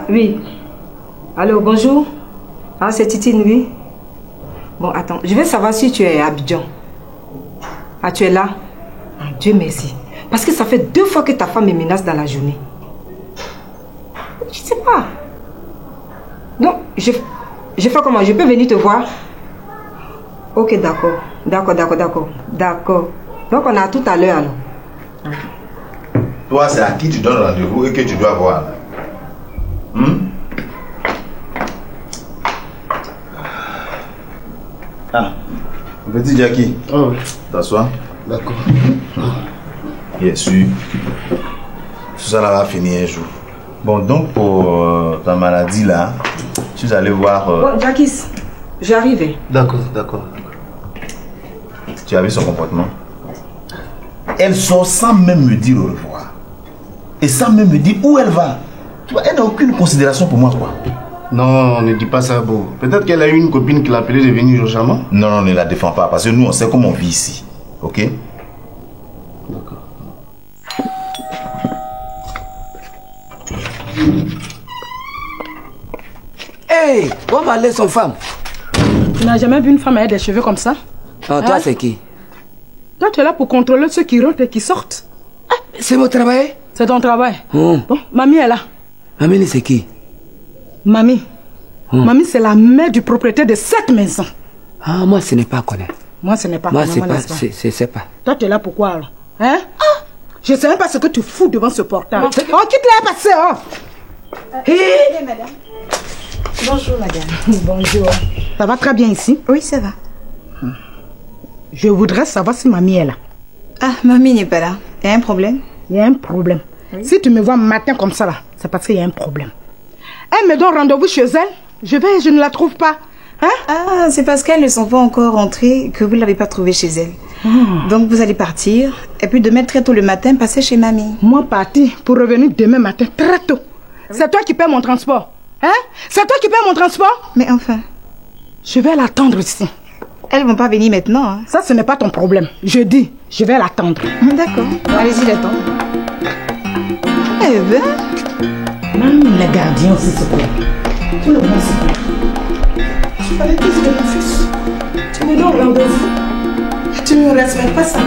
Oui. Allô, bonjour. Ah, c'est Titine, oui. Bon, attends, je vais savoir si tu es à Abidjan. Ah, tu es là? Ah, Dieu merci. Parce que ça fait 2 fois que ta femme me menace dans la journée. Je sais pas. Non, je fais comment? Je peux venir te voir? Ok, d'accord. D'accord. Donc, on a tout à l'heure, alors. Toi, c'est à qui tu donnes rendez-vous et que tu dois voir? Ah, petit Jackie. Oh oui. T'assois. D'accord. Bien sûr. Tout ça là va finir un jour. Bon, donc pour ta maladie là, tu vas aller voir... Bon, Jackie, j'arrive. D'accord. Tu as vu son comportement? Elle sort sans même me dire au revoir. Et sans même me dire où elle va. Tu vois, elle n'a aucune considération pour moi, quoi. Non, ne dis pas ça, beau. Peut-être qu'elle a eu une copine qui l'a appelée de venir au charmant. Non, ne la défends pas, parce que nous, on sait comment on vit ici. Ok? D'accord. Hey, on va aller son femme. Tu n'as jamais vu une femme avec des cheveux comme ça? Ah, toi, c'est qui? Toi, tu es là pour contrôler ceux qui rentrent et qui sortent. Ah, c'est mon travail? C'est ton travail. Bon, mamie est là. Mamie, c'est qui? Mamie. Mamie, c'est la mère du propriétaire de cette maison. Ah, moi, ce n'est pas connaître. Moi, ce n'est pas moi, connaître. c'est pas. Toi, tu es là pourquoi alors? Hein? Je ne sais même pas ce que tu fous devant ce portable. Oh, quitte-la à passer, madame. Bonjour, madame. Bonjour. Ça va très bien ici? Oui, ça va. Je voudrais savoir si mamie est là. Ah, mamie n'est pas là. Il y a un problème? Il y a un problème. Oui. Si tu me vois matin comme ça là, c'est parce qu'il y a un problème. Elle me donne rendez-vous chez elle. Je ne la trouve pas. Hein? Ah, c'est parce qu'elles ne sont pas encore rentrées que vous ne l'avez pas trouvée chez elle. Donc vous allez partir et puis demain très tôt le matin, passer chez mamie. Moi partir pour revenir demain matin très tôt. C'est toi qui paies mon transport. Hein? C'est toi qui paies mon transport? Mais enfin. Je vais l'attendre ici. Elles vont pas venir maintenant. Hein? Ça, ce n'est pas ton problème. Je dis, je vais l'attendre. D'accord. Allez-y l'attendre. Eh ben. Même les gardiens aussi se plaît. Tout le monde se plaît. Tu fallait plus de mon fils. Tu me donnes rendez-vous. Tu ne respectes pas ça.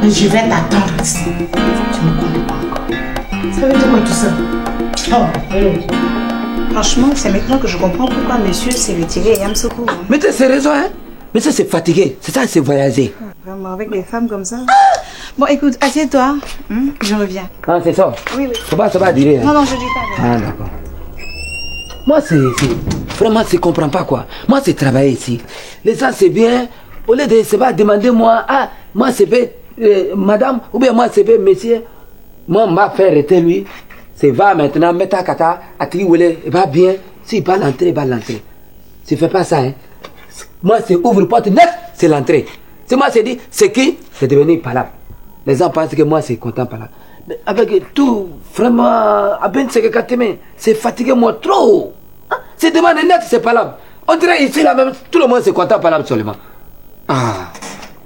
Je vais t'attendre ici. Tu me connais pas encore. Ça veut dire quoi tout ça? Franchement, c'est maintenant que je comprends pourquoi monsieur s'est retiré à Yamoussoukro. Mais c'est raison, hein? Mais ça, c'est fatigué. C'est ça, c'est voyager. Vraiment, avec des femmes comme ça. Bon, écoute, assieds-toi. Je reviens. Ah, c'est ça? Oui, oui. Ça va dire. Hein? Non, non, je dis pas. Ah, d'accord. Moi, vraiment, je ne comprends pas quoi. Moi, c'est travailler ici. Les gens, c'est bien. Au lieu de se pas demander, moi, moi, c'est bien, madame, ou bien moi, c'est bien, monsieur. Moi, m'a fait arrêter lui. C'est va maintenant, mettre à kata, à triouler, va bien. S'il va l'entrer, il va l'entrer. Tu ne fais pas ça, hein. Moi, c'est ouvre porte net, c'est l'entrée. Si moi, c'est dit, c'est qui? C'est devenu palabre. Les gens pensent que moi, c'est content palabre. Mais avec tout, vraiment, c'est fatigué, moi, trop. Hein? C'est demandé net, c'est palabre. On dirait ici, là même, tout le monde, c'est content palabre seulement. Ah,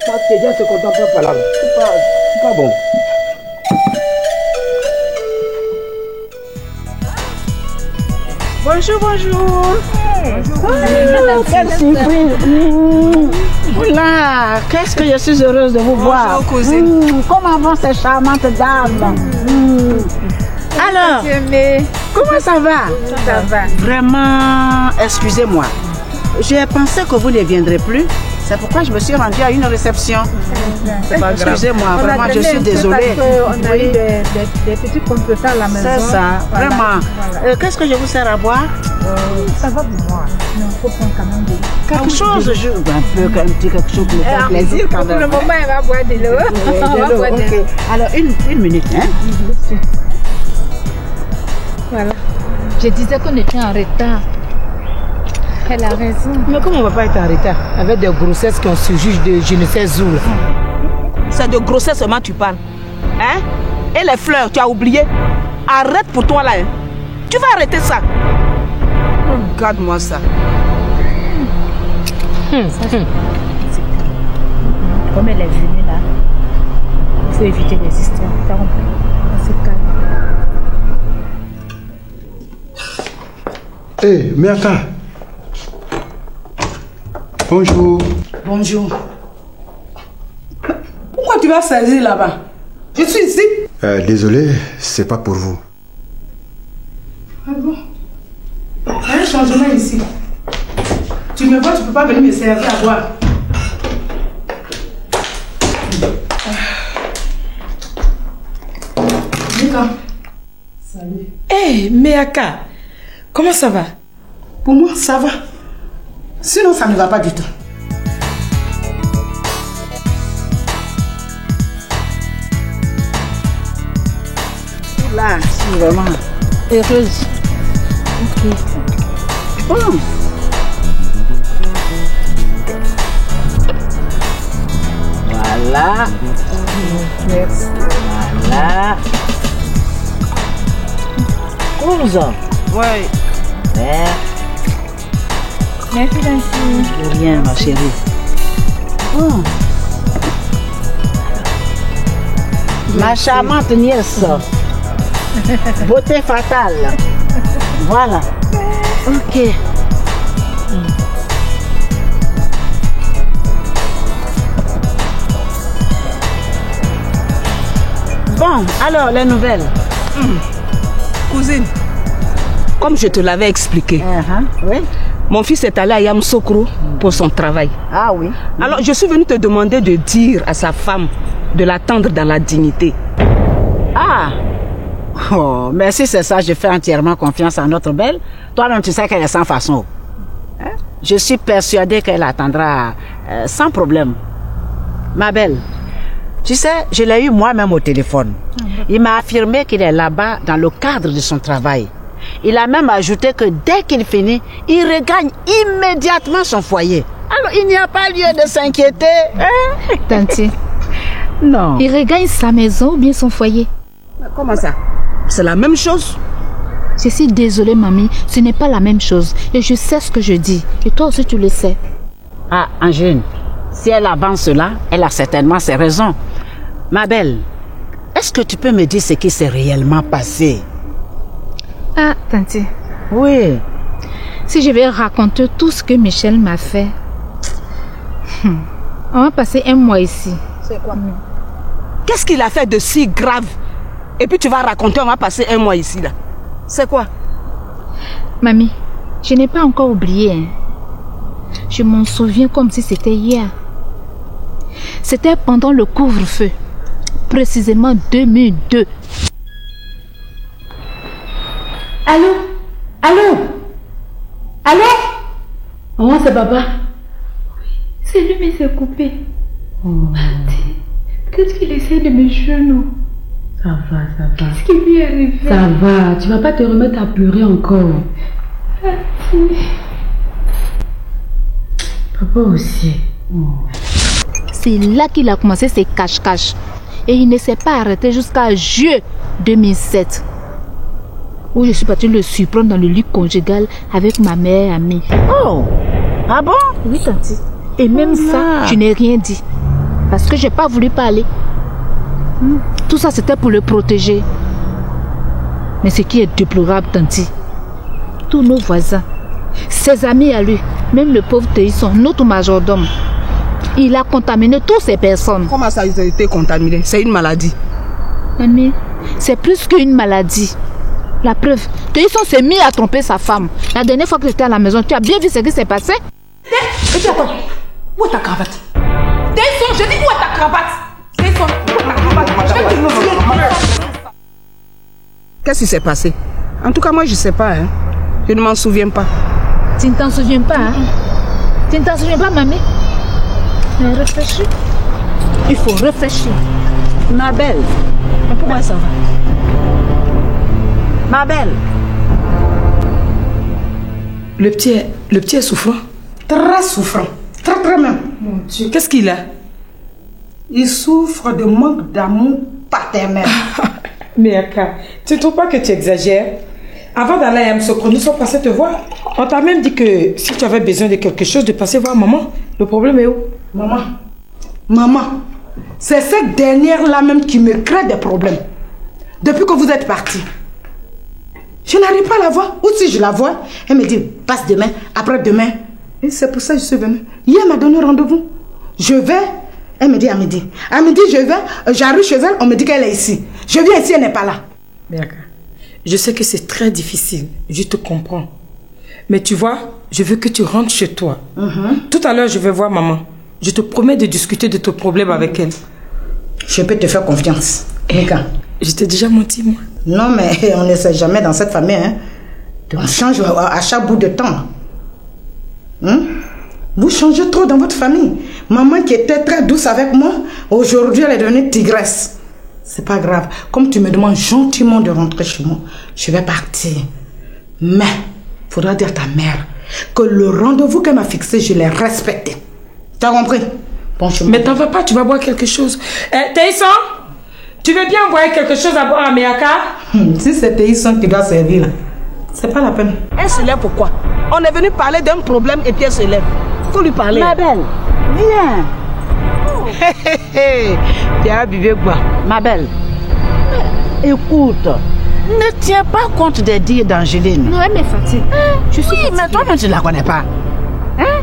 moi, déjà, c'est content palabre. C'est pas bon. Bonjour, bonjour. Quelle surprise. Oula, qu'est-ce que je suis heureuse de vous voir. Bonjour, cousine. Comment vont ces charmantes dames? Alors, comment ça va? Ça va. Vraiment, excusez-moi. J'ai pensé que vous ne viendrez plus. C'est pourquoi je me suis rendue à une réception. Excusez-moi, vraiment, je suis désolée. On a eu des petits contretemps à la maison. C'est ça, voilà. vraiment. Voilà. Qu'est-ce que je vous sers à boire? Ça va pour moi. Mais il faut prendre quand même quelque chose. Un petit quelque chose qui me fait plaisir quand même. Pour le moment, elle va boire de l'eau. Ok. Alors, une minute. Hein? Voilà. Je disais qu'on était en retard. Elle a raison. Mais comment on ne va pas être en retard avec des grossesses qui ont surgi de je ne sais où? C'est de grossesse seulement tu parles. Hein? Et les fleurs, tu as oublié? Arrête pour toi là. Hein? Tu vas arrêter ça. Regarde-moi ça. Comme elle est venue là, il faut éviter les histoires. T'as compris? On se calme. Hé, Miaka. Bonjour. Bonjour. Pourquoi tu vas saisir là-bas? Je suis ici. Désolé, c'est pas pour vous. Ah bon? Il y a un changement ici. Tu me vois, tu peux pas venir me servir à boire. Salut. Hé, Miaka. Comment ça va? Pour moi, ça va. Sinon, ça ne va pas du tout. Là, je suis vraiment heureuse. Ok. Bon. Voilà. Merci. Voilà. Comment vous en? Ouais. Merci, Nancy. De rien, ma chérie. Oh. Ma charmante nièce. Beauté fatale. Voilà. Ok. Bon, alors, les nouvelles. Cousine, comme je te l'avais expliqué, oui. Mon fils est allé à Yamoussoukro pour son travail. Ah oui. Alors, je suis venue te demander de dire à sa femme de l'attendre dans la dignité. Ah. Oh, mais si c'est ça, je fais entièrement confiance à notre belle. Toi-même, tu sais qu'elle est sans façon. Hein? Je suis persuadée qu'elle attendra sans problème. Ma belle, tu sais, je l'ai eu moi-même au téléphone. Il m'a affirmé qu'il est là-bas dans le cadre de son travail. Il a même ajouté que dès qu'il finit, il regagne immédiatement son foyer. Alors, il n'y a pas lieu de s'inquiéter. Hein? Tanti. Non. Il regagne sa maison ou bien son foyer? Comment ça? C'est la même chose. Je suis désolée, mamie. Ce n'est pas la même chose. Et je sais ce que je dis. Et toi aussi, tu le sais. Ah, Angèle, si elle avance cela, elle a certainement ses raisons. Ma belle, est-ce que tu peux me dire ce qui s'est réellement passé? Ah, Tanti. Oui. Si je vais raconter tout ce que Michel m'a fait, on va passer un mois ici. C'est quoi? Qu'est-ce qu'il a fait de si grave? Et puis tu vas raconter, on va passer un mois ici là. C'est quoi? Mamie, je n'ai pas encore oublié. Hein. Je m'en souviens comme si c'était hier. C'était pendant le couvre-feu. Précisément 2002. Allô? Allô? Allô? Oh, c'est papa. C'est lui, mais c'est coupé. Oh. Peut-être qu'il essaie de me joindre. Ça va, ça va. Qu'est-ce qui lui est arrivé? Ça va, tu vas pas te remettre à pleurer encore. Papa aussi. Oh. C'est là qu'il a commencé ses cache-cache. Et il ne s'est pas arrêté jusqu'à juillet 2007. Où je suis partie le surprendre dans le lit conjugal avec ma mère amie. Oh! Ah bon? Oui, tanti. Et même ça, je n'ai rien dit. Parce que je n'ai pas voulu parler. Tout ça, c'était pour le protéger. Mais ce qui est déplorable, tanti, tous nos voisins, ses amis à lui, même le pauvre Théisson, notre majordome, il a contaminé toutes ces personnes. Comment ça, ils ont été contaminés? C'est une maladie. Mamie, c'est plus qu'une maladie. La preuve, Théisson s'est mis à tromper sa femme. La dernière fois que j'étais à la maison, tu as bien vu ce qui s'est passé? Et puis attends, où est ta cravate? Théisson, je dis où est ta cravate? Théisson, où est ta cravate? Je vais te noyer. Qu'est-ce qui s'est passé? En tout cas, moi, je ne sais pas. Hein. Je ne m'en souviens pas. Tu ne t'en souviens pas, hein? Tu ne t'en souviens pas, mamie? Mais réfléchis. Il faut réfléchir. Ma belle. Mais pourquoi ça va? Ma belle. Le petit est souffrant. Très souffrant. Très, très même. Mon Dieu. Qu'est-ce qu'il a? Il souffre de manque d'amour paternel. Mais Aka, tu ne trouves pas que tu exagères? Avant d'aller à Msokro, nous sommes passés te voir. On t'a même dit que si tu avais besoin de quelque chose, de passer voir maman. Le problème est où? Maman, c'est cette dernière-là même qui me crée des problèmes. Depuis que vous êtes partis. Je n'arrive pas à la voir. Ou si je la vois, elle me dit, passe demain, après-demain. Et c'est pour ça que je suis venue. Hier, elle m'a donné rendez-vous. Je vais, elle me dit à midi. À midi, je vais, j'arrive chez elle, on me dit qu'elle est ici. Je viens ici, elle n'est pas là. D'accord. Je sais que c'est très difficile, je te comprends. Mais tu vois, je veux que tu rentres chez toi. Tout à l'heure, je vais voir maman. Je te promets de discuter de ton problème avec elle. Je peux te faire confiance. Je t'ai déjà menti, moi. Non, mais on ne sait jamais dans cette famille. Hein. On change à chaque bout de temps. Vous changez trop dans votre famille. Maman qui était très douce avec moi, aujourd'hui elle est devenue tigresse. C'est pas grave. Comme tu me demandes gentiment de rentrer chez moi, je vais partir. Mais, il faudra dire à ta mère que le rendez-vous qu'elle m'a fixé, je l'ai respecté. Tu as compris? Bon chemin. Mais t'en vas pas, tu vas boire quelque chose. Théisson, tu veux bien boire quelque chose à boire à Méaka? Si c'est Théisson qui doit servir, là, c'est pas la peine. Elle se lève pourquoi? On est venu parler d'un problème et puis elle se lève. Faut lui parler. Ma belle, viens. Tu as bébé quoi? Ma belle, écoute, ne tiens pas compte des dires d'Angéline. Non, elle m'est fatiguée. Je suis fatiguée. Mais toi-même, tu ne la connais pas. Hein?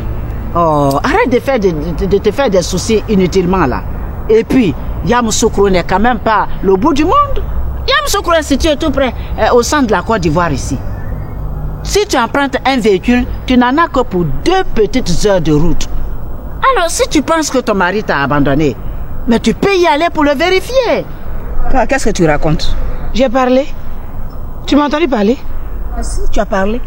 Oh, arrête de te faire des soucis inutilement là. Et puis, Yamoussoukro n'est quand même pas le bout du monde. Yamoussoukro est situé tout près, au centre de la Côte d'Ivoire ici. Si tu empruntes un véhicule, tu n'en as que pour 2 petites heures de route. Alors, si tu penses que ton mari t'a abandonné, mais tu peux y aller pour le vérifier. Qu'est-ce que tu racontes? J'ai parlé. Tu m'as entendu parler? Ah, si, tu as parlé.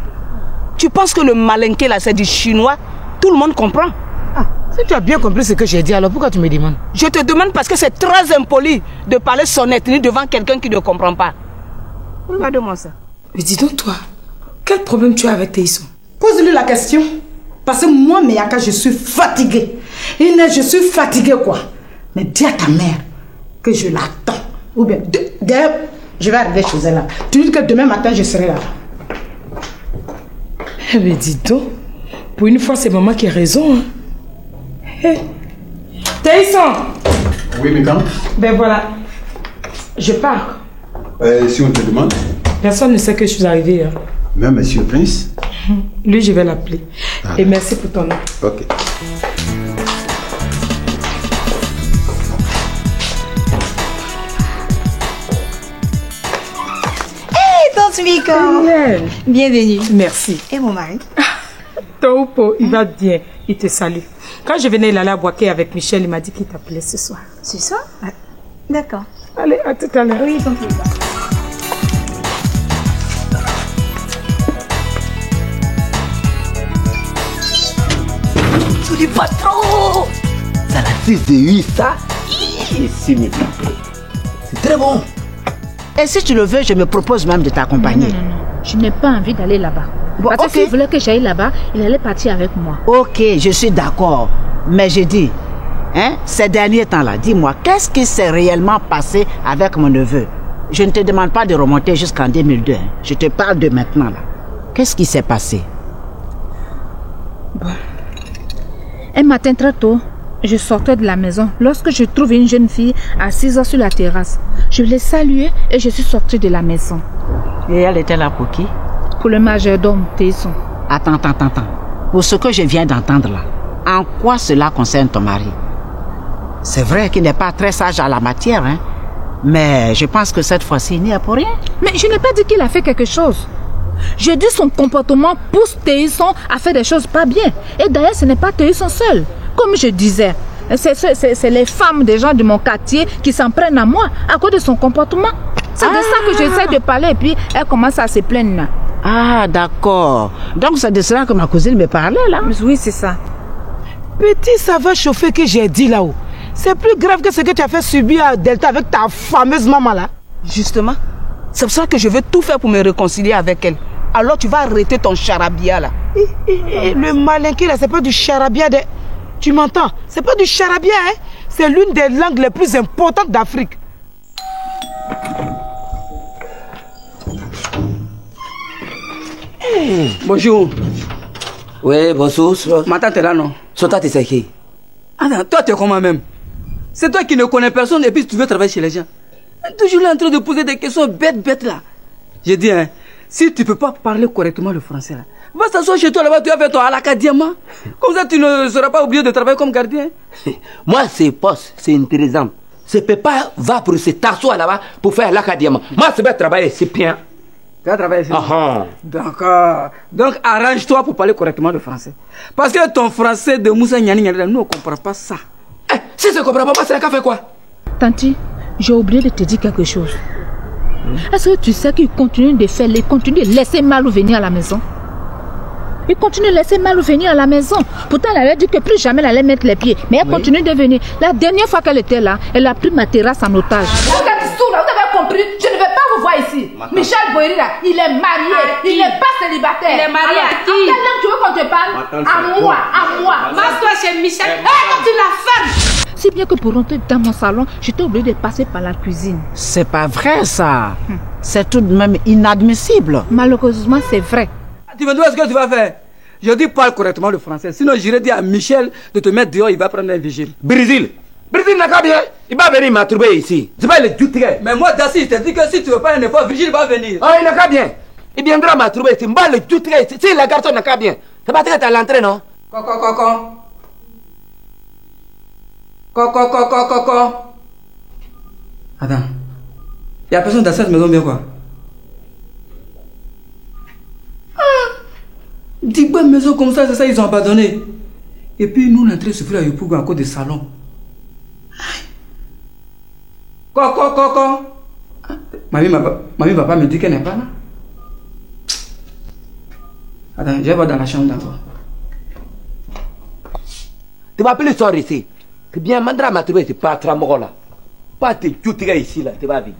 Tu penses que le malinqué là, c'est du chinois? Tout le monde comprend. Ah, si tu as bien compris ce que j'ai dit, alors pourquoi tu me demandes? Je te demande parce que c'est très impoli de parler son ethnie devant quelqu'un qui ne comprend pas. Regarde-moi ça. Mais dis donc toi, quel problème tu as avec Théisson? Pose-lui la question. Parce que moi, Méaka, je suis fatiguée. Inès, je suis fatiguée, quoi. Mais dis à ta mère que je l'attends. Ou bien, d'ailleurs, je vais arriver chez elle là. Tu dis que demain matin, je serai là. Eh bien, dis donc, pour une fois, c'est maman qui a raison. Hein. Hey. Théisson! Oui, mais quand? Ben voilà, je pars. Si on te demande? Personne ne sait que je suis arrivée. Hein. Même Monsieur Prince? Lui, je vais l'appeler. Ah. Et merci pour ton nom. Ok. Suiko. Ariel. Bienvenue. Merci. Et mon mari? Taupo, il va bien. Il te salue. Quand je venais, il allait à Boaké avec Michel. Il m'a dit qu'il t'appelait ce soir. Ce soir? D'accord. Allez, à tout à l'heure. Oui, tant pis. Tu dis pas trop. Ça la 6 de 8, ça. C'est très bon. Et si tu le veux, je me propose même de t'accompagner. Non. Je n'ai pas envie d'aller là-bas. Bon, parce qu'il voulait que j'aille là-bas, il allait partir avec moi. Ok, je suis d'accord. Mais j'ai dit, ces derniers temps-là, dis-moi, qu'est-ce qui s'est réellement passé avec mon neveu? Je ne te demande pas de remonter jusqu'en 2002. Je te parle de maintenant, là. Qu'est-ce qui s'est passé? Bon. Un matin très tôt, je sortais de la maison lorsque je trouve une jeune fille assise sur la terrasse. Je l'ai saluée et je suis sortie de la maison. Et elle était là pour qui? Pour le majordome, Tesson. Attends. Pour ce que je viens d'entendre là, en quoi cela concerne ton mari? C'est vrai qu'il n'est pas très sage à la matière, mais je pense que cette fois-ci, il n'y a pour rien. Mais je n'ai pas dit qu'il a fait quelque chose. Je dis son comportement pousse Tesson à faire des choses pas bien. Et d'ailleurs, ce n'est pas Tesson seul. Comme je disais, c'est les femmes des gens de mon quartier qui s'en prennent à moi à cause de son comportement. C'est de ça que j'essaie de parler et puis elle commence à se plaindre. Ah, d'accord. Donc c'est de cela que ma cousine me parlait là? Oui, c'est ça. Petit, ça va chauffer que j'ai dit là-haut. C'est plus grave que ce que tu as fait subir à Delta avec ta fameuse maman là. Justement, c'est pour ça que je veux tout faire pour me réconcilier avec elle. Alors tu vas arrêter ton charabia là. Le malinqué là, c'est pas du charabia de... Tu m'entends? C'est pas du charabia, C'est l'une des langues les plus importantes d'Afrique. Bonjour. Oui, bonjour. Ma tante est là, non? Sota, tu sais qui? Attends, toi, tu es comment même? C'est toi qui ne connais personne et puis tu veux travailler chez les gens. Toujours là en train de poser des questions bêtes là. J'ai dit, si tu peux pas parler correctement le français là, va s'asseoir chez toi là-bas, tu vas faire ton alaka diamant. Comme ça, tu ne seras pas obligé de travailler comme gardien. Moi, c'est poste, c'est intéressant. Ce papa va pour se t'asseoir là-bas pour faire alaka diamant. Moi, c'est pas travailler, c'est bien. Tu vas travailler ici? D'accord. Donc, arrange-toi pour parler correctement le français. Parce que ton français de Moussa Nyani, nous ne comprenons pas ça. Si ça ne comprend pas, c'est la fait quoi? Tanti, j'ai oublié de te dire quelque chose. Est-ce que tu sais qu'il continue de faire, il continue de laisser Malou venir à la maison? Il continue de laisser Malou venir à la maison. Pourtant, elle avait dit que plus jamais elle allait mettre les pieds. Mais elle continue de venir. La dernière fois qu'elle était là, elle a pris ma terrasse en otage. Vous avez compris? Je ne vais pas vous voir ici. Michel Boeri là, il est marié. Il n'est pas célibataire. Il est marié à qui? À quelle langue tu veux qu'on te parle? À moi. Masse-toi chez Michel. Quand tu la fermes. Si bien que pour rentrer dans mon salon, j'étais obligée de passer par la cuisine. C'est pas vrai ça. C'est tout de même inadmissible. Malheureusement, c'est vrai. Tu me dis ce que tu vas faire? Je dis parle correctement le français. Sinon, j'irai dire à Michel de te mettre dehors, il va prendre un vigile. Brésil n'a qu'à bien. Il va venir m'attrouver ici. C'est pas le dutré. Mais moi, Dassi, je te dis que si tu veux pas un effort, Vigile va venir. Il n'a qu'à bien. Il viendra m'attrouver ici. M'a le dutré. Si la garçon n'a qu'à bien. C'est pas très à l'entrée, non? Coco. Attends. Il y a personne dans cette maison, bien quoi? Dis pas une maison comme ça, c'est ça, ils ont abandonné. Et puis nous, on est entré sur la Yopougo à cause des salons. Coco. Mamie, papa me dit qu'elle n'est pas là. Attends, je vais voir dans la chambre d'abord. Tu vas appeler soir ici. Tu bien mandra m'a trouvé, c'est pas Tramoro là. Pas te tuer ici là, tu vas vivre.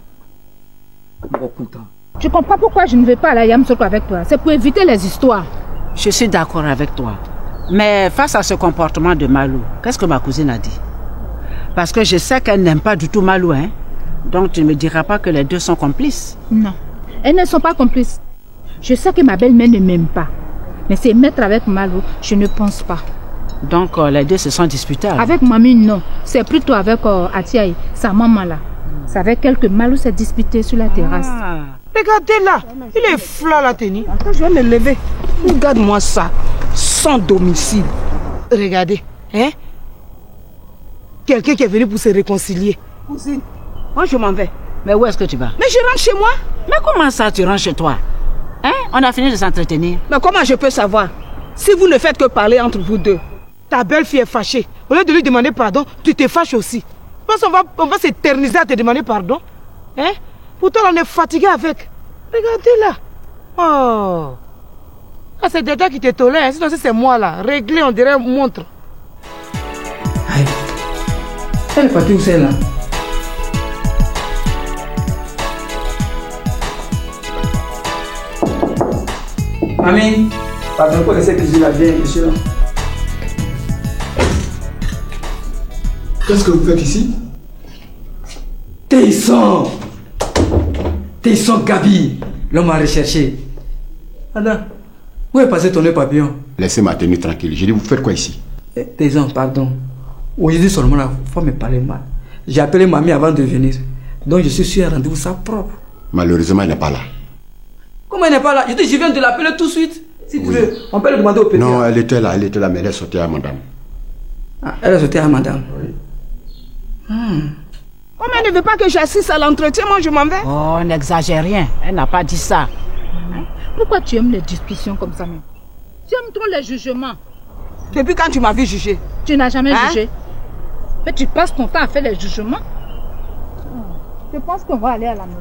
Tu comprends pourquoi je ne vais pas à la Yamsoko avec toi? C'est pour éviter les histoires. Je suis d'accord avec toi. Mais face à ce comportement de Malou, qu'est-ce que ma cousine a dit? Parce que je sais qu'elle n'aime pas du tout Malou, Donc tu ne me diras pas que les deux sont complices? Non, elles ne sont pas complices. Je sais que ma belle-mère ne m'aime pas. Mais c'est mettre avec Malou, je ne pense pas. Donc les deux se sont disputés alors. Avec mamie, non. C'est plutôt avec Atiaï, sa maman là. C'est avec elle que Malou s'est disputé sur la terrasse. Regardez là, il est flat la tenue. Attends, je vais me lever. Regarde-moi ça, sans domicile. Regardez, Quelqu'un qui est venu pour se réconcilier. Cousine, moi je m'en vais. Mais où est-ce que tu vas? Mais je rentre chez moi. Mais comment ça, tu rentres chez toi? Hein? On a fini de s'entretenir. Mais comment je peux savoir? Si vous ne faites que parler entre vous deux. Ta belle-fille est fâchée. Au lieu de lui demander pardon, tu te fâches aussi. Parce qu'on va s'éterniser à te demander pardon. Hein? Pourtant, on est fatigué avec. Regardez là. Oh. Ah, c'est Dada qui te tolère. Sinon, c'est moi là. Réglé, on dirait montre. Aïe. Elle est partie où c'est là? Mamie, pardon pour laisser cuisiner la vieille, monsieur là. Qu'est-ce que vous faites ici? Téisson Gabi, l'homme m'a recherché. Adam, où est passé ton nœud papillon? Laissez ma tenue tranquille. J'ai dit, vous faites quoi ici? Téisson, pardon. Aujourd'hui seulement la fois me parlait mal. J'ai appelé mamie avant de venir. Donc je suis sur un rendez-vous ça propre. Malheureusement, elle n'est pas là. Comment elle n'est pas là? Je viens de l'appeler tout de suite. Si tu veux, on peut le demander au petit. Non, elle était là, mais elle est sortie à madame. Ah, elle est sortie à madame. Oui. Comme elle ne veut pas que j'assiste à l'entretien, moi je m'en vais. Oh, n'exagère rien. Elle n'a pas dit ça. Pourquoi tu aimes les discussions comme ça même? Tu aimes trop les jugements. Depuis quand tu m'as vu juger? Tu n'as jamais jugé. Mais tu passes ton temps à faire les jugements. Je pense qu'on va aller à la maison.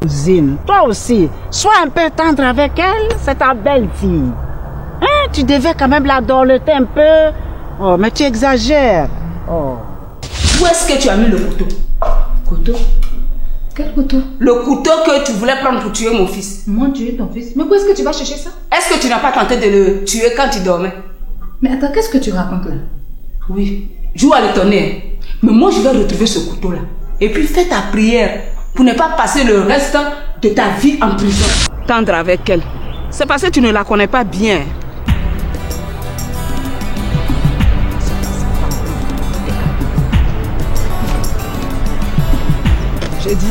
Cousine, toi aussi, sois un peu tendre avec elle, c'est ta belle-fille. Hein, tu devais quand même la dorloter un peu. Oh, mais tu exagères. Oh. Où est-ce que tu as mis le couteau? Couteau? Quel couteau? Le couteau que tu voulais prendre pour tuer mon fils. Moi, tuer ton fils? Mais où est-ce que tu vas chercher ça? Est-ce que tu n'as pas tenté de le tuer quand il dormait? Mais attends, qu'est-ce que tu racontes là? Oui, joue à l'étonner. Mais moi, je vais retrouver ce couteau-là. Et puis, fais ta prière pour ne pas passer le reste de ta vie en prison. Tendre avec elle. C'est parce que tu ne la connais pas bien. J'ai dit,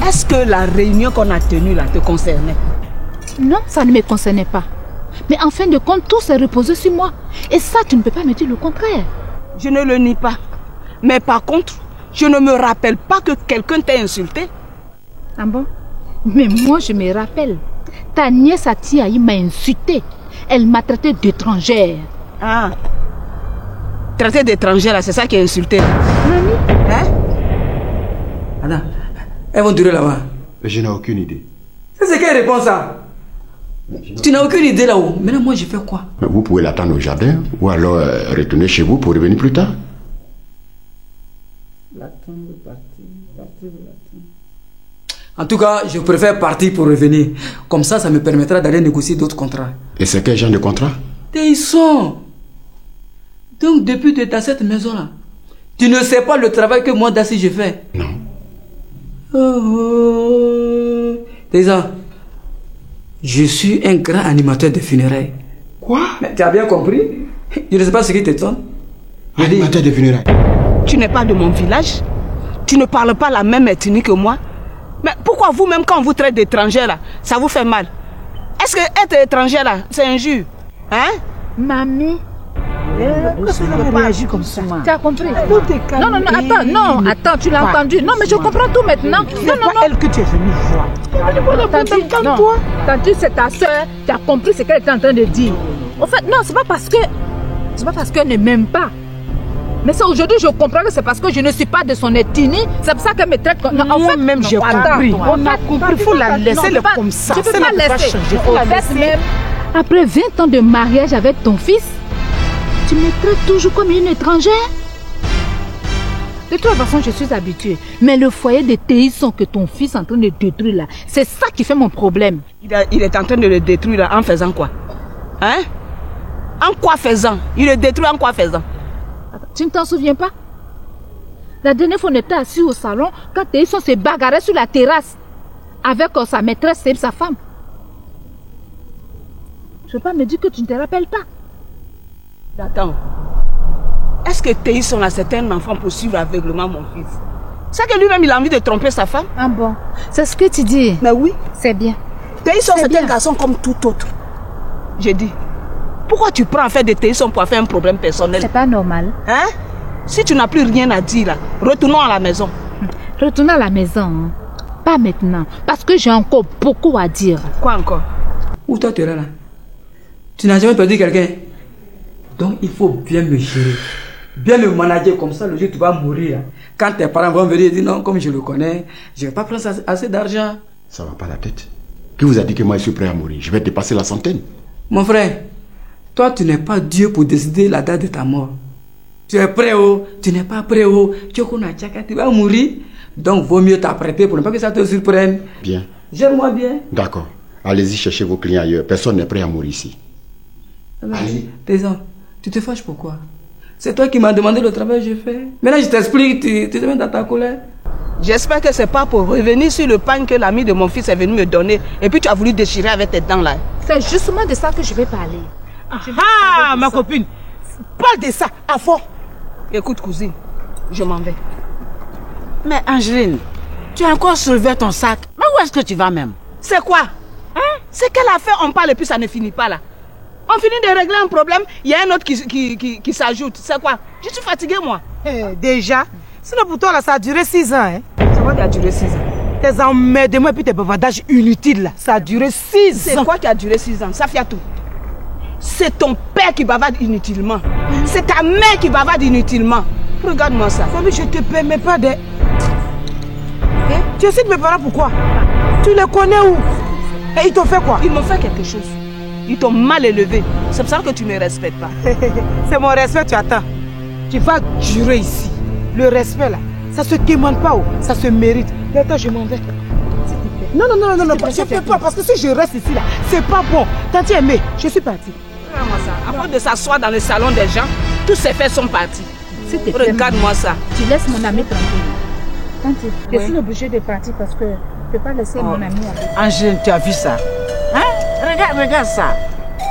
est-ce que la réunion qu'on a tenue là te concernait? Non, ça ne me concernait pas. Mais en fin de compte, tout s'est reposé sur moi. Et ça, tu ne peux pas me dire le contraire. Je ne le nie pas. Mais par contre, je ne me rappelle pas que quelqu'un t'ait insulté. Ah bon? Mais moi, je me rappelle. Ta nièce Atiaï m'a insulté. Elle m'a traité d'étrangère. Ah. Traité d'étrangère, c'est ça qui a insulté. Mamie? Hein? Adam, elles vont durer là-bas. Je n'ai aucune idée. C'est quelle réponse ça? Tu n'as aucune idée là-haut. Maintenant, moi, je fais quoi? Vous pouvez l'attendre au jardin ou alors retourner chez vous pour revenir plus tard. En tout cas, je préfère partir pour revenir. Comme ça me permettra d'aller négocier d'autres contrats. Et c'est quel genre de contrat? Téisson. Donc, depuis que tu es dans cette maison-là, tu ne sais pas le travail que moi, Dassi, je fais. Non. Téisson, je suis un grand animateur de funérailles. Quoi? Mais tu as bien compris? Je ne sais pas ce qui t'étonne. Animateur de funérailles. Tu n'es pas de mon village? Tu ne parles pas la même ethnie que moi? Mais pourquoi vous-même, quand on vous traite d'étranger là, ça vous fait mal? Est-ce que être étranger là, c'est injure? Hein? Mamie, Pourquoi tu ne réagis comme ça? tu as compris? Non, attends, tu l'as entendu. Non, mais je comprends tout maintenant. Non, elle que tu es venue voir. Tantôt, c'est ta soeur, tu as compris ce qu'elle était en train de dire. En fait, non, c'est pas parce qu'elle ne m'aime pas. Mais c'est aujourd'hui je comprends que c'est parce que je ne suis pas de son ethnie. C'est pour ça qu'elle me traite comme... Moi-même, j'ai compris. On a compris, il faut la laisser comme ça. Je ne peux pas laisser. En fait, même, après 20 ans de mariage avec ton fils, tu me traites toujours comme une étrangère. De toute façon, je suis habituée. Mais le foyer de Téisson que ton fils est en train de détruire là, c'est ça qui fait mon problème. Il est en train de le détruire là, en faisant quoi? Hein? En quoi faisant? Il le détruit en quoi faisant? Tu ne t'en souviens pas? La dernière fois, on était assis au salon quand Téisson se bagarrait sur la terrasse avec sa maîtresse et sa femme. Je ne veux pas me dire que tu ne te rappelles pas. Attends. Est-ce que Téisson là, c'est un enfant pour suivre aveuglement mon fils? C'est que lui-même, il a envie de tromper sa femme? Ah bon? C'est ce que tu dis? Mais oui. C'est bien. Téisson, c'est un garçon comme tout autre. J'ai dit. Pourquoi tu prends en fait de Téisson pour faire un problème personnel? C'est pas normal. Hein? Si tu n'as plus rien à dire, là, retournons à la maison. Retournons à la maison. Hein. Pas maintenant. Parce que j'ai encore beaucoup à dire. Quoi encore? Où toi tu es là? Tu n'as jamais perdu quelqu'un. Donc il faut bien me gérer. Bien me manager comme ça, le jour où tu vas mourir. Quand tes parents vont venir dire non, comme je le connais, je ne vais pas prendre assez d'argent. Ça va pas la tête. Qui vous a dit que moi je suis prêt à mourir? Je vais dépasser la centaine. Mon frère, toi tu n'es pas Dieu pour décider la date de ta mort. Tu es prêt oh, tu n'es pas prêt oh, tu vas mourir. Donc vaut mieux t'apprêter pour ne pas que ça te surprenne. Bien. Gère-moi bien. D'accord. Allez-y chercher vos clients ailleurs. Personne n'est prêt à mourir ici. Allez. Paysan, tu te fâches pourquoi? C'est toi qui m'as demandé le travail que j'ai fait. Maintenant je t'explique, tu te mets dans ta colère. J'espère que c'est pas pour revenir sur le pain que l'ami de mon fils est venu me donner et puis tu as voulu déchirer avec tes dents là. C'est justement de ça que je vais parler. Ah, ma copine, parle de ça à fond. Écoute cousine, je m'en vais. Mais Angeline, tu as encore soulevé ton sac. Mais où est-ce que tu vas même? C'est quoi? Hein? C'est quelle affaire on parle et puis ça ne finit pas là. On finit de régler un problème, il y a un autre qui s'ajoute. C'est quoi? Je suis fatiguée moi. Déjà? Sinon pour toi là ça a duré 6 ans. Hein? C'est quoi qui a duré 6 ans? Tes emmerdements et puis tes bavardages inutiles là. Ça a duré 6 ans. C'est quoi qui a duré 6 ans? Safia tout. C'est ton père qui bavarde inutilement. C'est ta mère qui bavarde inutilement. Regarde-moi ça. Famille, je te permets pas de... Tu cites mes parents pourquoi? Tu les connais où? Et ils t'ont fait quoi? Ils m'ont fait quelque chose. Ils t'ont mal élevé. C'est pour ça que tu ne me respectes pas. C'est mon respect, tu attends. Tu vas durer ici. Le respect là, ça se demande pas, oh. Ça se mérite. Attends, je m'en vais. Non, je ne peux pas parce que si je reste ici là, c'est pas bon. Tanti aimé, je suis partie. Regarde-moi ça. Avant de s'asseoir dans le salon des gens, tous ces faits sont partis. Regarde-moi ça. Tu laisses mon ami tranquille. Tanti, je suis obligée de partir parce que je ne peux pas laisser mon ami avec. Angèle, tu as vu ça? Hein? Regarde ça.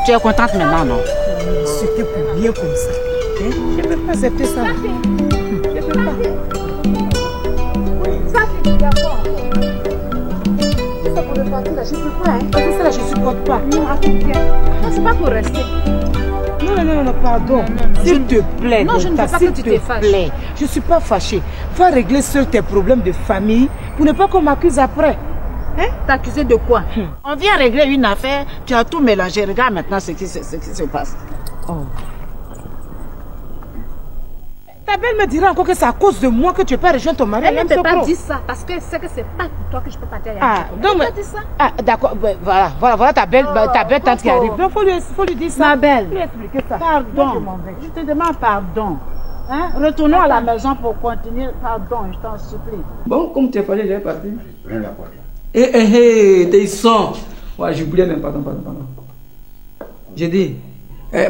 Tu es contente maintenant, non? C'était pour rien comme ça. Hein? Je ne peux pas accepter ça. Je ne peux pas. Oui, ça c'est d'accord. C'est pour le partir là, je ne peux pas. Hein? Parce que ça là, je ne supporte pas. Non, attends bien. Non, c'est pas pour rester. Non, pardon. S'il te plaît. Non, je ne veux pas que tu te fâches. Je ne suis pas fâchée. Va régler seul tes problèmes de famille pour ne pas qu'on m'accuse après. Hein? T'accuser de quoi? On vient régler une affaire, tu as tout mélangé. Regarde maintenant ce qui se passe. Oh. Ta belle me dira encore que c'est à cause de moi que tu peux rejoindre ton mari. Elle ne peut pas dire ça parce que c'est que c'est pas pour toi que je peux partir. Non, mais... Ah, d'accord. Voilà ta belle tante qui arrive. Donc, faut lui dire ça. Ma belle. Lui expliquer ça. Pardon. Je te demande pardon. Hein? Retournons à la maison pour continuer. Pardon, je t'en supplie. Bon, comme tu es parlé, j'ai parti. Prends la porte. T'es son. Ouais, j'oubliais même, pardon. J'ai dit,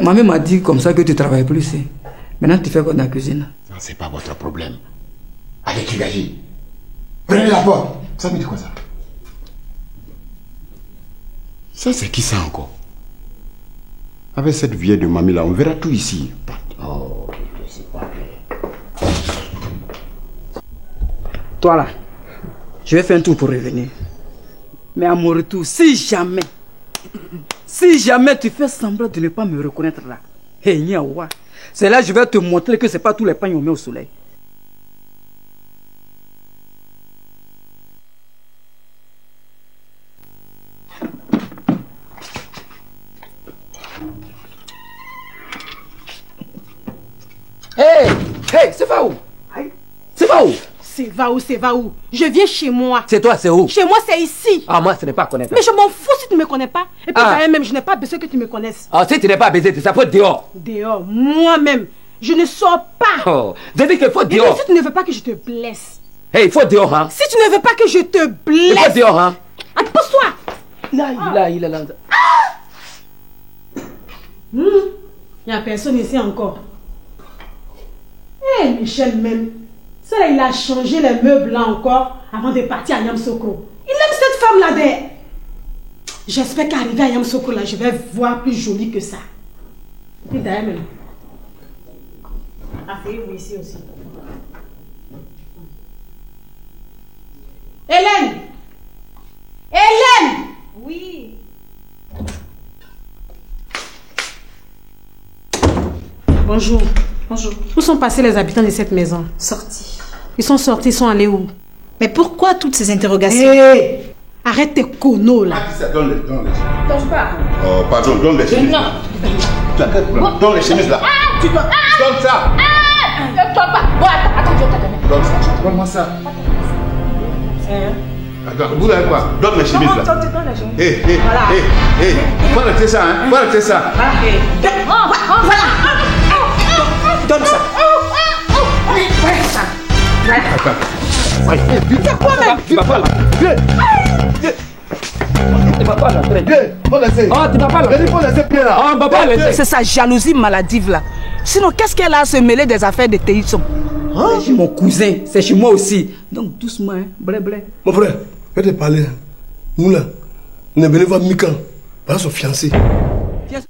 ma mère m'a dit comme ça que tu travailles plus. Maintenant, tu fais quoi dans la cuisine? Ça, c'est pas votre problème. Allez, dégagez. Prenez la porte. Ça me dit quoi ça? Ça, c'est qui ça encore? Avec cette vieille de mamie là, on verra tout ici. Oh, je sais pas. Toi là, je vais faire un tour pour revenir. Mais à mon retour, si jamais tu fais semblant de ne pas me reconnaître là, c'est là que je vais te montrer que c'est pas tous les pains qu'on met au soleil. Hey, c'est va où? C'est va où? C'est va où? Je viens chez moi. C'est toi, c'est où? Chez moi, c'est ici. Ah, moi, ce n'est pas connaître. Mais je m'en fous si tu ne me connais pas. Et puis, même, je n'ai pas besoin que tu me connaisses. Ah, si tu n'es pas baisé, ça faut dehors. Dehors, moi-même. Je ne sors pas. Oh, j'ai dit qu'il faut dehors. Et si tu ne veux pas que je te blesse. Hey, il faut dehors, hein. Si tu ne veux pas que je te blesse. Il faut dehors, hein. Pousse-toi. Là. Il n'y a personne ici encore. Eh, Michel même. Ça là, il a changé les meubles là encore avant de partir à Yamsokro. Il aime cette femme là de... J'espère qu'arriver à Yamsokro là, je vais voir plus jolie que ça. Et puis d'ailleurs même. Asseyez-vous ici aussi. Hélène! Hélène! Oui. Bonjour. Bonjour. Où sont passés les habitants de cette maison? Sortis. Ils sont sortis, ils sont allés où? Mais pourquoi toutes ces interrogations? Hé, arrête tes conneaux là. Donne les Touche pas. Oh, pardon, donne les chemises. Non. Tu as quel problème? Donne les chemises là. Tu dois. Donne ça. Ne toi pas. Bon, attends, je vais te donner. Donne ça. Donne-moi ça. Attends, vous avez quoi? Donne les chemises là. Hé, faut arrêter ça, hein. Faut arrêter ça. Voilà. Donne ça. Attends. C'est quoi même? Tu vas pas là. Tu vas pas là. Faut laisser. Oh, tu vas pas là. Faut laisser bien là. Oh, on va pas laisser. C'est sa jalousie maladive là. Sinon, qu'est-ce qu'elle a à se mêler des affaires de Théison? C'est chez mon cousin, c'est chez moi aussi. Donc doucement, hein. Blé, blé. Mon frère, je vais te parler. Nous là, on est venu voir Mika, par son fiancé. Viens.